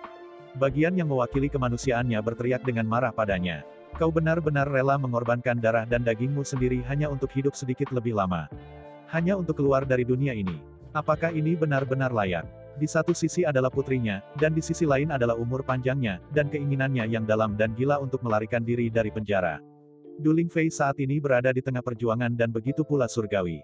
Bagian yang mewakili kemanusiaannya berteriak dengan marah padanya. Kau benar-benar rela mengorbankan darah dan dagingmu sendiri hanya untuk hidup sedikit lebih lama. Hanya untuk keluar dari dunia ini. Apakah ini benar-benar layak? Di satu sisi adalah putrinya, dan di sisi lain adalah umur panjangnya, dan keinginannya yang dalam dan gila untuk melarikan diri dari penjara. Duling Fei saat ini berada di tengah perjuangan dan begitu pula surgawi.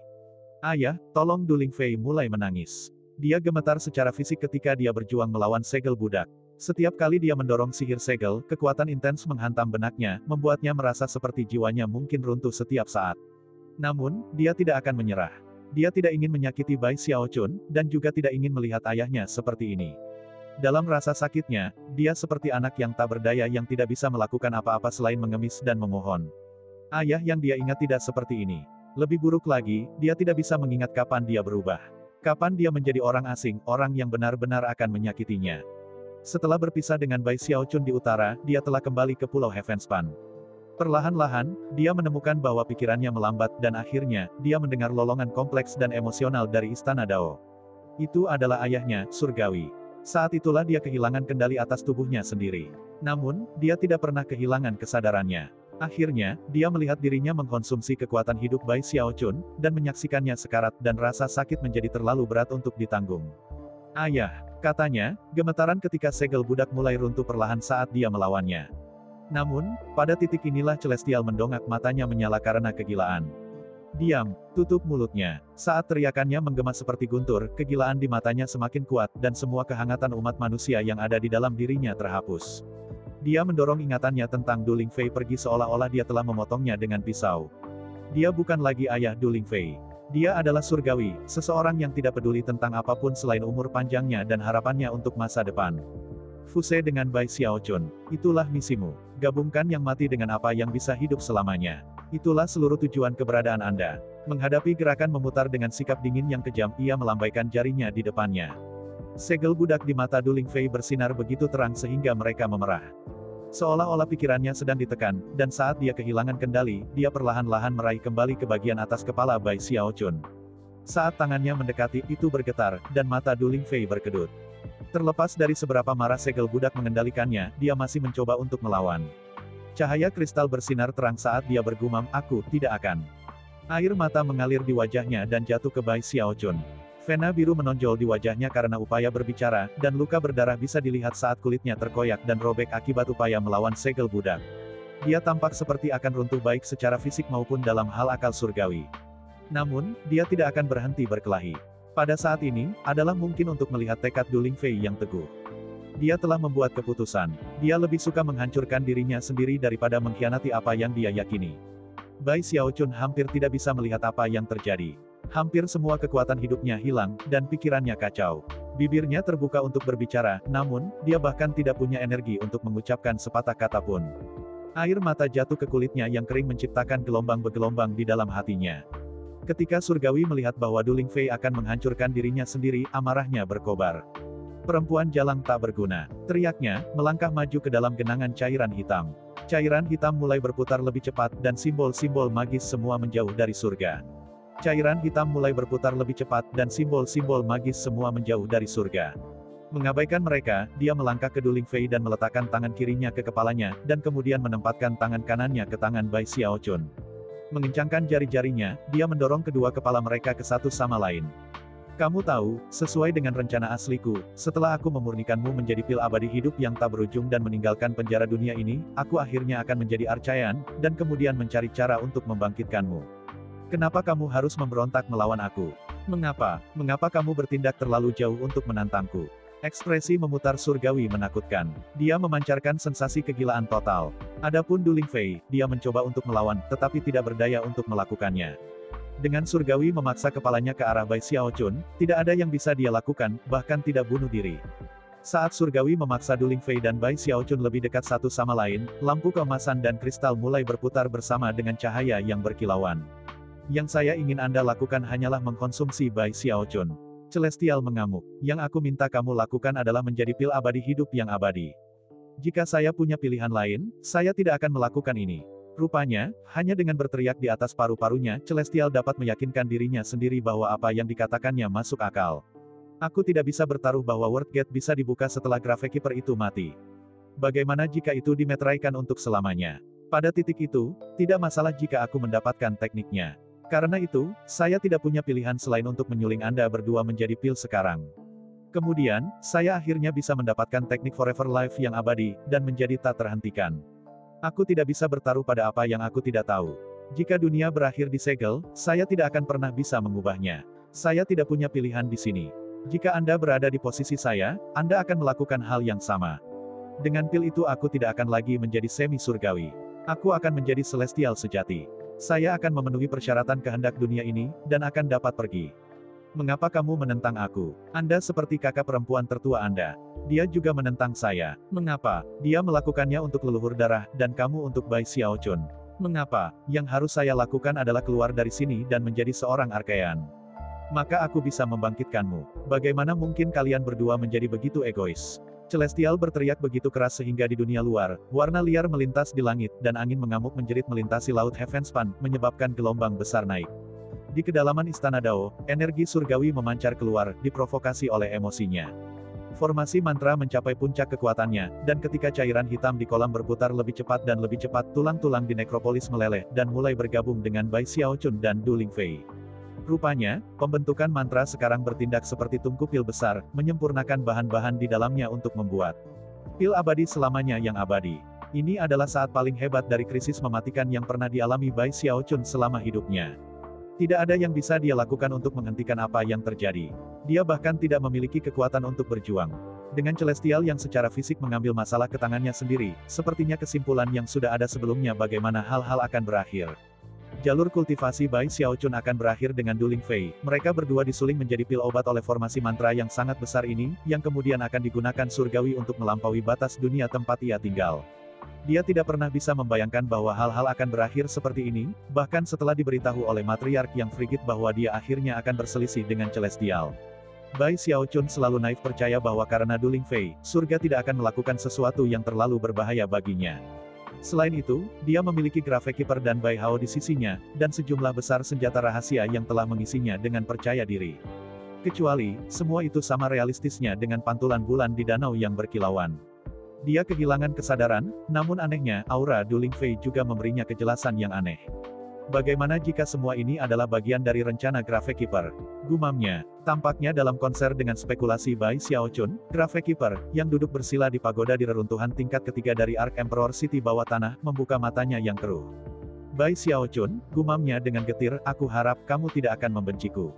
Ayah, tolong. Duling Fei mulai menangis. Dia gemetar secara fisik ketika dia berjuang melawan segel budak. Setiap kali dia mendorong sihir segel, kekuatan intens menghantam benaknya, membuatnya merasa seperti jiwanya mungkin runtuh setiap saat. Namun, dia tidak akan menyerah. Dia tidak ingin menyakiti Bai Xiaochun, dan juga tidak ingin melihat ayahnya seperti ini. Dalam rasa sakitnya, dia seperti anak yang tak berdaya yang tidak bisa melakukan apa-apa selain mengemis dan memohon. Ayah yang dia ingat tidak seperti ini. Lebih buruk lagi, dia tidak bisa mengingat kapan dia berubah. Kapan dia menjadi orang asing, orang yang benar-benar akan menyakitinya. Setelah berpisah dengan Bai Xiaochun di utara, dia telah kembali ke Pulau Heavenspan. Perlahan-lahan, dia menemukan bahwa pikirannya melambat dan akhirnya, dia mendengar lolongan kompleks dan emosional dari Istana Dao. Itu adalah ayahnya, surgawi. Saat itulah dia kehilangan kendali atas tubuhnya sendiri. Namun, dia tidak pernah kehilangan kesadarannya. Akhirnya, dia melihat dirinya mengkonsumsi kekuatan hidup Bai Xiaochun, dan menyaksikannya sekarat dan rasa sakit menjadi terlalu berat untuk ditanggung. Ayah, katanya, gemetaran ketika segel budak mulai runtuh perlahan saat dia melawannya. Namun, pada titik inilah Celestial mendongak matanya menyala karena kegilaan. Diam, tutup mulutnya. Saat teriakannya menggema seperti guntur, kegilaan di matanya semakin kuat, dan semua kehangatan umat manusia yang ada di dalam dirinya terhapus. Dia mendorong ingatannya tentang Duling Fei pergi seolah-olah dia telah memotongnya dengan pisau. Dia bukan lagi ayah Duling Fei. Dia adalah surgawi, seseorang yang tidak peduli tentang apapun selain umur panjangnya dan harapannya untuk masa depan. Fuse dengan Bai Xiaochun, itulah misimu. Gabungkan yang mati dengan apa yang bisa hidup selamanya. Itulah seluruh tujuan keberadaan Anda. Menghadapi gerakan memutar dengan sikap dingin yang kejam, ia melambaikan jarinya di depannya. Segel budak di mata Duling Fei bersinar begitu terang sehingga mereka memerah. Seolah-olah pikirannya sedang ditekan, dan saat dia kehilangan kendali, dia perlahan-lahan meraih kembali ke bagian atas kepala Bai Xiaochun. Saat tangannya mendekati, itu bergetar, dan mata Duling Fei berkedut. Terlepas dari seberapa marah segel budak mengendalikannya, dia masih mencoba untuk melawan. Cahaya kristal bersinar terang saat dia bergumam, "Aku tidak akan." Air mata mengalir di wajahnya dan jatuh ke Bai Xiaochun. Vena biru menonjol di wajahnya karena upaya berbicara, dan luka berdarah bisa dilihat saat kulitnya terkoyak dan robek akibat upaya melawan segel budak. Dia tampak seperti akan runtuh baik secara fisik maupun dalam hal akal surgawi. Namun, dia tidak akan berhenti berkelahi. Pada saat ini, adalah mungkin untuk melihat tekad Duling Fei yang teguh. Dia telah membuat keputusan. Dia lebih suka menghancurkan dirinya sendiri daripada mengkhianati apa yang dia yakini. Bai Xiaochun hampir tidak bisa melihat apa yang terjadi. Hampir semua kekuatan hidupnya hilang, dan pikirannya kacau. Bibirnya terbuka untuk berbicara, namun, dia bahkan tidak punya energi untuk mengucapkan sepatah kata pun. Air mata jatuh ke kulitnya yang kering menciptakan gelombang bergelombang di dalam hatinya. Ketika surgawi melihat bahwa Duling Fei akan menghancurkan dirinya sendiri, amarahnya berkobar. "Perempuan jalang tak berguna," teriaknya, melangkah maju ke dalam genangan cairan hitam. Cairan hitam mulai berputar lebih cepat, dan simbol-simbol magis semua menjauh dari surga. Cairan hitam mulai berputar lebih cepat, dan simbol-simbol magis semua menjauh dari surga. Mengabaikan mereka, dia melangkah ke Duling Fei dan meletakkan tangan kirinya ke kepalanya, dan kemudian menempatkan tangan kanannya ke tangan Bai Xiaochun. Mengencangkan jari-jarinya, dia mendorong kedua kepala mereka ke satu sama lain. "Kamu tahu, sesuai dengan rencana asliku, setelah aku memurnikanmu menjadi pil abadi hidup yang tak berujung dan meninggalkan penjara dunia ini, aku akhirnya akan menjadi Archaean, dan kemudian mencari cara untuk membangkitkanmu. Kenapa kamu harus memberontak melawan aku? Mengapa? Mengapa kamu bertindak terlalu jauh untuk menantangku?" Ekspresi memutar surgawi menakutkan. Dia memancarkan sensasi kegilaan total. Adapun Duling Fei, dia mencoba untuk melawan, tetapi tidak berdaya untuk melakukannya. Dengan surgawi memaksa kepalanya ke arah Bai Xiaochun, tidak ada yang bisa dia lakukan, bahkan tidak bunuh diri. Saat surgawi memaksa Duling Fei dan Bai Xiaochun lebih dekat satu sama lain, lampu keemasan dan kristal mulai berputar bersama dengan cahaya yang berkilauan. "Yang saya ingin Anda lakukan hanyalah mengkonsumsi Bai Xiaochun." Celestial mengamuk. "Yang aku minta kamu lakukan adalah menjadi pil abadi hidup yang abadi. Jika saya punya pilihan lain, saya tidak akan melakukan ini." Rupanya, hanya dengan berteriak di atas paru-parunya, Celestial dapat meyakinkan dirinya sendiri bahwa apa yang dikatakannya masuk akal. "Aku tidak bisa bertaruh bahwa World Gate bisa dibuka setelah Gravekeeper itu mati. Bagaimana jika itu dimeteraikan untuk selamanya? Pada titik itu, tidak masalah jika aku mendapatkan tekniknya. Karena itu, saya tidak punya pilihan selain untuk menyuling Anda berdua menjadi pil sekarang. Kemudian, saya akhirnya bisa mendapatkan teknik Forever Life yang abadi, dan menjadi tak terhentikan." Aku tidak bisa bertaruh pada apa yang aku tidak tahu. Jika dunia berakhir di segel, saya tidak akan pernah bisa mengubahnya. Saya tidak punya pilihan di sini. Jika Anda berada di posisi saya, Anda akan melakukan hal yang sama. Dengan pil itu aku tidak akan lagi menjadi semi-surgawi. Aku akan menjadi celestial sejati. Saya akan memenuhi persyaratan kehendak dunia ini, dan akan dapat pergi. Mengapa kamu menentang aku? Anda seperti kakak perempuan tertua Anda. Dia juga menentang saya. Mengapa? Dia melakukannya untuk leluhur darah, dan kamu untuk Bai Xiaochun. Mengapa? Yang harus saya lakukan adalah keluar dari sini dan menjadi seorang Archean. Maka aku bisa membangkitkanmu. Bagaimana mungkin kalian berdua menjadi begitu egois? Celestial berteriak begitu keras sehingga di dunia luar, warna liar melintas di langit, dan angin mengamuk menjerit melintasi laut Heavenspan, menyebabkan gelombang besar naik. Di kedalaman istana Dao, energi surgawi memancar keluar, diprovokasi oleh emosinya. Formasi mantra mencapai puncak kekuatannya, dan ketika cairan hitam di kolam berputar lebih cepat dan lebih cepat, tulang-tulang di nekropolis meleleh, dan mulai bergabung dengan Bai Xiaochun dan Du Lingfei. Rupanya, pembentukan mantra sekarang bertindak seperti tungku pil besar, menyempurnakan bahan-bahan di dalamnya untuk membuat pil abadi selamanya yang abadi. Ini adalah saat paling hebat dari krisis mematikan yang pernah dialami Bai Xiaochun selama hidupnya. Tidak ada yang bisa dia lakukan untuk menghentikan apa yang terjadi. Dia bahkan tidak memiliki kekuatan untuk berjuang. Dengan celestial yang secara fisik mengambil masalah ke tangannya sendiri, sepertinya kesimpulan yang sudah ada sebelumnya bagaimana hal-hal akan berakhir. Jalur kultivasi Bai Xiaochun akan berakhir dengan Du Lingfei. Mereka berdua disuling menjadi pil obat oleh formasi mantra yang sangat besar ini, yang kemudian akan digunakan surgawi untuk melampaui batas dunia tempat ia tinggal. Dia tidak pernah bisa membayangkan bahwa hal-hal akan berakhir seperti ini, bahkan setelah diberitahu oleh matriark yang frigid bahwa dia akhirnya akan berselisih dengan celestial. Bai Xiaochun selalu naif percaya bahwa karena Du Lingfei, surga tidak akan melakukan sesuatu yang terlalu berbahaya baginya. Selain itu, dia memiliki Gravekeeper dan Bai Hao di sisinya, dan sejumlah besar senjata rahasia yang telah mengisinya dengan percaya diri. Kecuali, semua itu sama realistisnya dengan pantulan bulan di danau yang berkilauan. Dia kehilangan kesadaran, namun anehnya, aura Du Lingfei juga memberinya kejelasan yang aneh. Bagaimana jika semua ini adalah bagian dari rencana Gravekeeper? Gumamnya. Tampaknya dalam konser dengan spekulasi Bai Xiaochun, Gravekeeper, yang duduk bersila di pagoda di reruntuhan tingkat ketiga dari Ark Emperor City bawah tanah, membuka matanya yang keruh. Bai Xiaochun, gumamnya dengan getir, aku harap kamu tidak akan membenciku.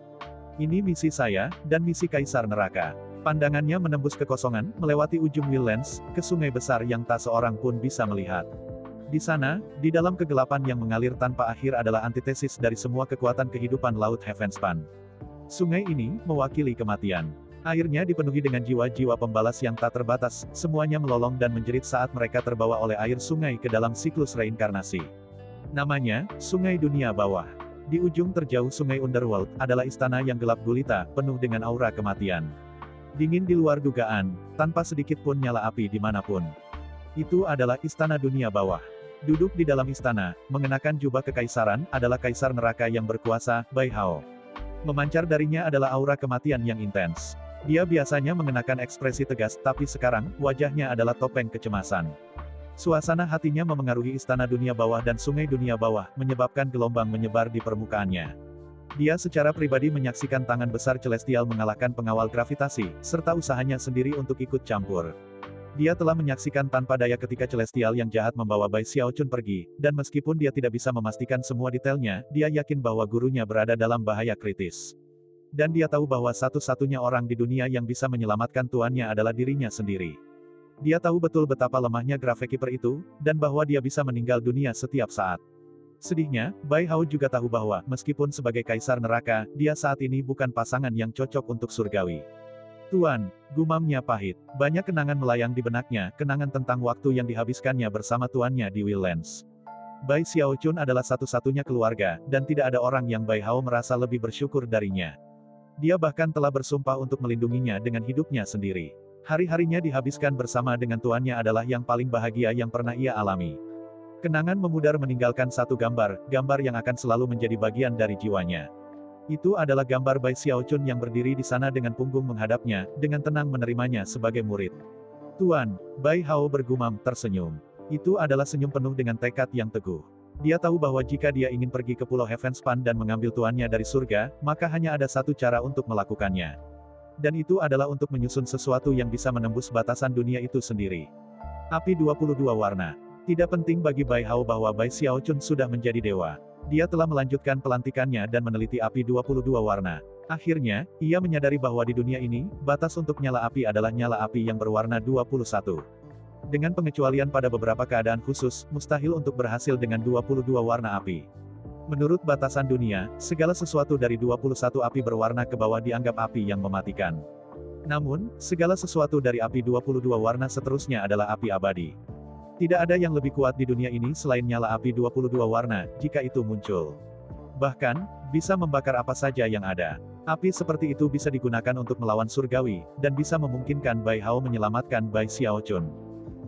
Ini misi saya, dan misi Kaisar Neraka. Pandangannya menembus kekosongan, melewati ujung Willlands, ke sungai besar yang tak seorang pun bisa melihat. Di sana, di dalam kegelapan yang mengalir tanpa akhir adalah antitesis dari semua kekuatan kehidupan Laut Heavenspan. Sungai ini, mewakili kematian. Airnya dipenuhi dengan jiwa-jiwa pembalas yang tak terbatas, semuanya melolong dan menjerit saat mereka terbawa oleh air sungai ke dalam siklus reinkarnasi. Namanya, Sungai Dunia Bawah. Di ujung terjauh Sungai Underworld, adalah istana yang gelap gulita, penuh dengan aura kematian. Dingin di luar dugaan, tanpa sedikit pun nyala api dimanapun. Itu adalah istana dunia bawah. Duduk di dalam istana, mengenakan jubah kekaisaran, adalah kaisar neraka yang berkuasa, Bai Hao. Memancar darinya adalah aura kematian yang intens. Dia biasanya mengenakan ekspresi tegas, tapi sekarang, wajahnya adalah topeng kecemasan. Suasana hatinya memengaruhi istana dunia bawah dan sungai dunia bawah, menyebabkan gelombang menyebar di permukaannya. Dia secara pribadi menyaksikan tangan besar celestial mengalahkan pengawal gravitasi, serta usahanya sendiri untuk ikut campur. Dia telah menyaksikan tanpa daya ketika celestial yang jahat membawa Bai Xiaochun pergi, dan meskipun dia tidak bisa memastikan semua detailnya, dia yakin bahwa gurunya berada dalam bahaya kritis. Dan dia tahu bahwa satu-satunya orang di dunia yang bisa menyelamatkan tuannya adalah dirinya sendiri. Dia tahu betul betapa lemahnya Gravekeeper itu, dan bahwa dia bisa meninggal dunia setiap saat. Sedihnya, Bai Hao juga tahu bahwa, meskipun sebagai kaisar neraka, dia saat ini bukan pasangan yang cocok untuk surgawi. Tuan, gumamnya pahit. Banyak kenangan melayang di benaknya, kenangan tentang waktu yang dihabiskannya bersama tuannya di Willlands. Bai Xiaochun adalah satu-satunya keluarga, dan tidak ada orang yang Bai Hao merasa lebih bersyukur darinya. Dia bahkan telah bersumpah untuk melindunginya dengan hidupnya sendiri. Hari-harinya dihabiskan bersama dengan tuannya adalah yang paling bahagia yang pernah ia alami. Kenangan memudar meninggalkan satu gambar yang akan selalu menjadi bagian dari jiwanya. Itu adalah gambar Bai Xiaochun yang berdiri di sana dengan punggung menghadapnya, dengan tenang menerimanya sebagai murid. Tuan, Bai Hao bergumam, tersenyum. Itu adalah senyum penuh dengan tekad yang teguh. Dia tahu bahwa jika dia ingin pergi ke Pulau Heavenspan dan mengambil tuannya dari surga, maka hanya ada satu cara untuk melakukannya. Dan itu adalah untuk menyusun sesuatu yang bisa menembus batasan dunia itu sendiri. Api 22 warna. Tidak penting bagi Bai Hao bahwa Bai Xiaochun sudah menjadi dewa. Dia telah melanjutkan pelantikannya dan meneliti api 22 warna. Akhirnya, ia menyadari bahwa di dunia ini, batas untuk nyala api adalah nyala api yang berwarna 21. Dengan pengecualian pada beberapa keadaan khusus, mustahil untuk berhasil dengan 22 warna api. Menurut batasan dunia, segala sesuatu dari 21 api berwarna ke bawah dianggap api yang mematikan. Namun, segala sesuatu dari api 22 warna seterusnya adalah api abadi. Tidak ada yang lebih kuat di dunia ini selain nyala api 22 warna, jika itu muncul. Bahkan, bisa membakar apa saja yang ada. Api seperti itu bisa digunakan untuk melawan surgawi, dan bisa memungkinkan Bai Hao menyelamatkan Bai Xiaochun.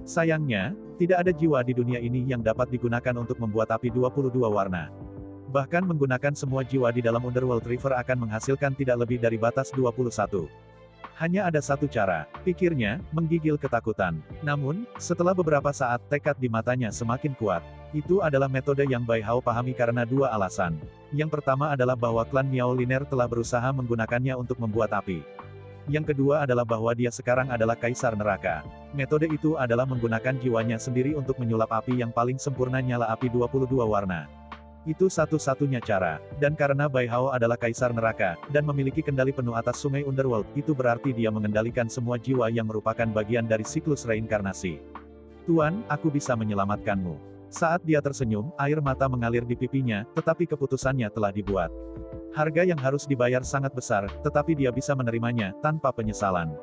Sayangnya, tidak ada jiwa di dunia ini yang dapat digunakan untuk membuat api 22 warna. Bahkan menggunakan semua jiwa di dalam Underworld River akan menghasilkan tidak lebih dari batas 21. Hanya ada satu cara, pikirnya, menggigil ketakutan. Namun, setelah beberapa saat, tekad di matanya semakin kuat. Itu adalah metode yang Bai Hao pahami karena dua alasan. Yang pertama adalah bahwa klan Miao Liner telah berusaha menggunakannya untuk membuat api. Yang kedua adalah bahwa dia sekarang adalah Kaisar Neraka. Metode itu adalah menggunakan jiwanya sendiri untuk menyulap api yang paling sempurna nyala api 22 warna. Itu satu-satunya cara, dan karena Bai Hao adalah Kaisar Neraka, dan memiliki kendali penuh atas sungai Underworld, itu berarti dia mengendalikan semua jiwa yang merupakan bagian dari siklus reinkarnasi. Tuan, aku bisa menyelamatkanmu. Saat dia tersenyum, air mata mengalir di pipinya, tetapi keputusannya telah dibuat. Harga yang harus dibayar sangat besar, tetapi dia bisa menerimanya, tanpa penyesalan.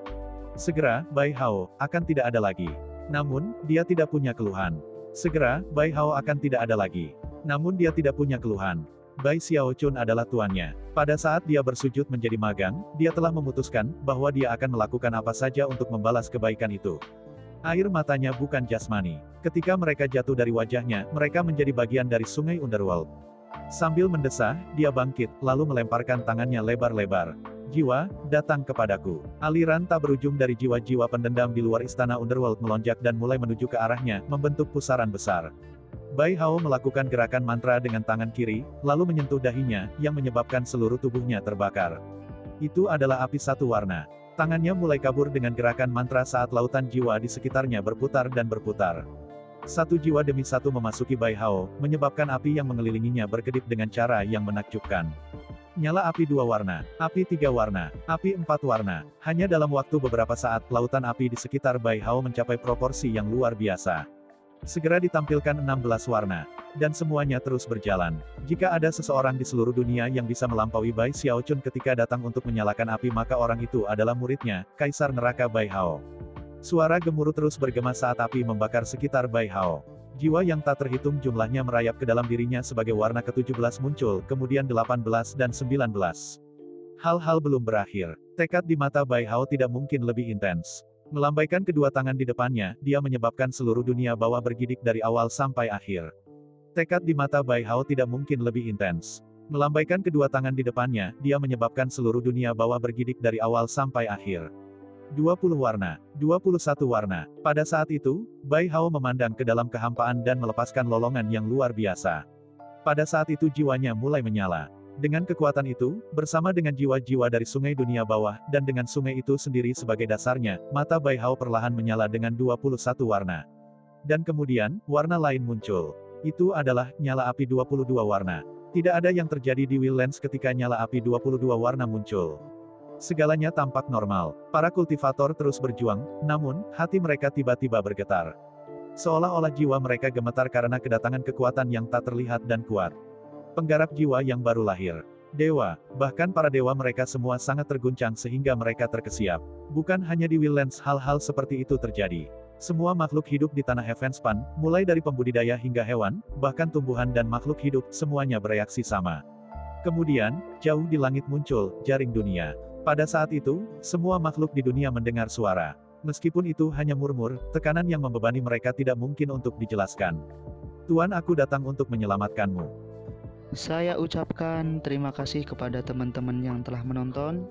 Segera, Bai Hao, akan tidak ada lagi. Namun, dia tidak punya keluhan. Segera, Bai Hao akan tidak ada lagi. Namun dia tidak punya keluhan. Bai Xiaochun adalah tuannya. Pada saat dia bersujud menjadi magang, dia telah memutuskan bahwa dia akan melakukan apa saja untuk membalas kebaikan itu. Air matanya bukan jasmani. Ketika mereka jatuh dari wajahnya, mereka menjadi bagian dari sungai Underworld. Sambil mendesah, dia bangkit, lalu melemparkan tangannya lebar-lebar. Jiwa, datang kepadaku. Aliran tak berujung dari jiwa-jiwa pendendam di luar istana Underworld melonjak dan mulai menuju ke arahnya, membentuk pusaran besar. Bai Hao melakukan gerakan mantra dengan tangan kiri, lalu menyentuh dahinya, yang menyebabkan seluruh tubuhnya terbakar. Itu adalah api satu warna. Tangannya mulai kabur dengan gerakan mantra saat lautan jiwa di sekitarnya berputar dan berputar. Satu jiwa demi satu memasuki Bai Hao, menyebabkan api yang mengelilinginya berkedip dengan cara yang menakjubkan. Nyala api 2 warna, api 3 warna, api 4 warna. Hanya dalam waktu beberapa saat, lautan api di sekitar Bai Hao mencapai proporsi yang luar biasa. Segera ditampilkan 16 warna. Dan semuanya terus berjalan. Jika ada seseorang di seluruh dunia yang bisa melampaui Bai Xiaochun ketika datang untuk menyalakan api maka orang itu adalah muridnya, Kaisar Neraka Bai Hao. Suara gemuruh terus bergema saat api membakar sekitar Bai Hao. Jiwa yang tak terhitung jumlahnya merayap ke dalam dirinya sebagai warna ke-17 muncul, kemudian 18 dan 19. Hal-hal belum berakhir. Tekad di mata Bai Hao tidak mungkin lebih intens. Melambaikan kedua tangan di depannya, dia menyebabkan seluruh dunia bawah bergidik dari awal sampai akhir. Tekad di mata Bai Hao tidak mungkin lebih intens. Melambaikan kedua tangan di depannya, dia menyebabkan seluruh dunia bawah bergidik dari awal sampai akhir. 20 warna, 21 warna. Pada saat itu, Bai Hao memandang ke dalam kehampaan dan melepaskan lolongan yang luar biasa. Pada saat itu jiwanya mulai menyala. Dengan kekuatan itu, bersama dengan jiwa-jiwa dari sungai dunia bawah, dan dengan sungai itu sendiri sebagai dasarnya, mata Bai Hao perlahan menyala dengan 21 warna. Dan kemudian, warna lain muncul. Itu adalah, nyala api 22 warna. Tidak ada yang terjadi di Will Lens ketika nyala api 22 warna muncul. Segalanya tampak normal. Para kultivator terus berjuang, namun, hati mereka tiba-tiba bergetar. Seolah-olah jiwa mereka gemetar karena kedatangan kekuatan yang tak terlihat dan kuat. Penggarap jiwa yang baru lahir. Dewa, bahkan para dewa mereka semua sangat terguncang sehingga mereka terkesiap. Bukan hanya di Will Lens hal-hal seperti itu terjadi. Semua makhluk hidup di tanah Heavenspan, mulai dari pembudidaya hingga hewan, bahkan tumbuhan dan makhluk hidup, semuanya bereaksi sama. Kemudian, jauh di langit muncul, jaring dunia. Pada saat itu, semua makhluk di dunia mendengar suara. Meskipun itu hanya murmur, tekanan yang membebani mereka tidak mungkin untuk dijelaskan. Tuan, aku datang untuk menyelamatkanmu. Saya ucapkan terima kasih kepada teman-teman yang telah menonton.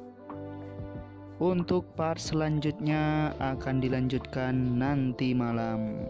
Untuk part selanjutnya akan dilanjutkan nanti malam.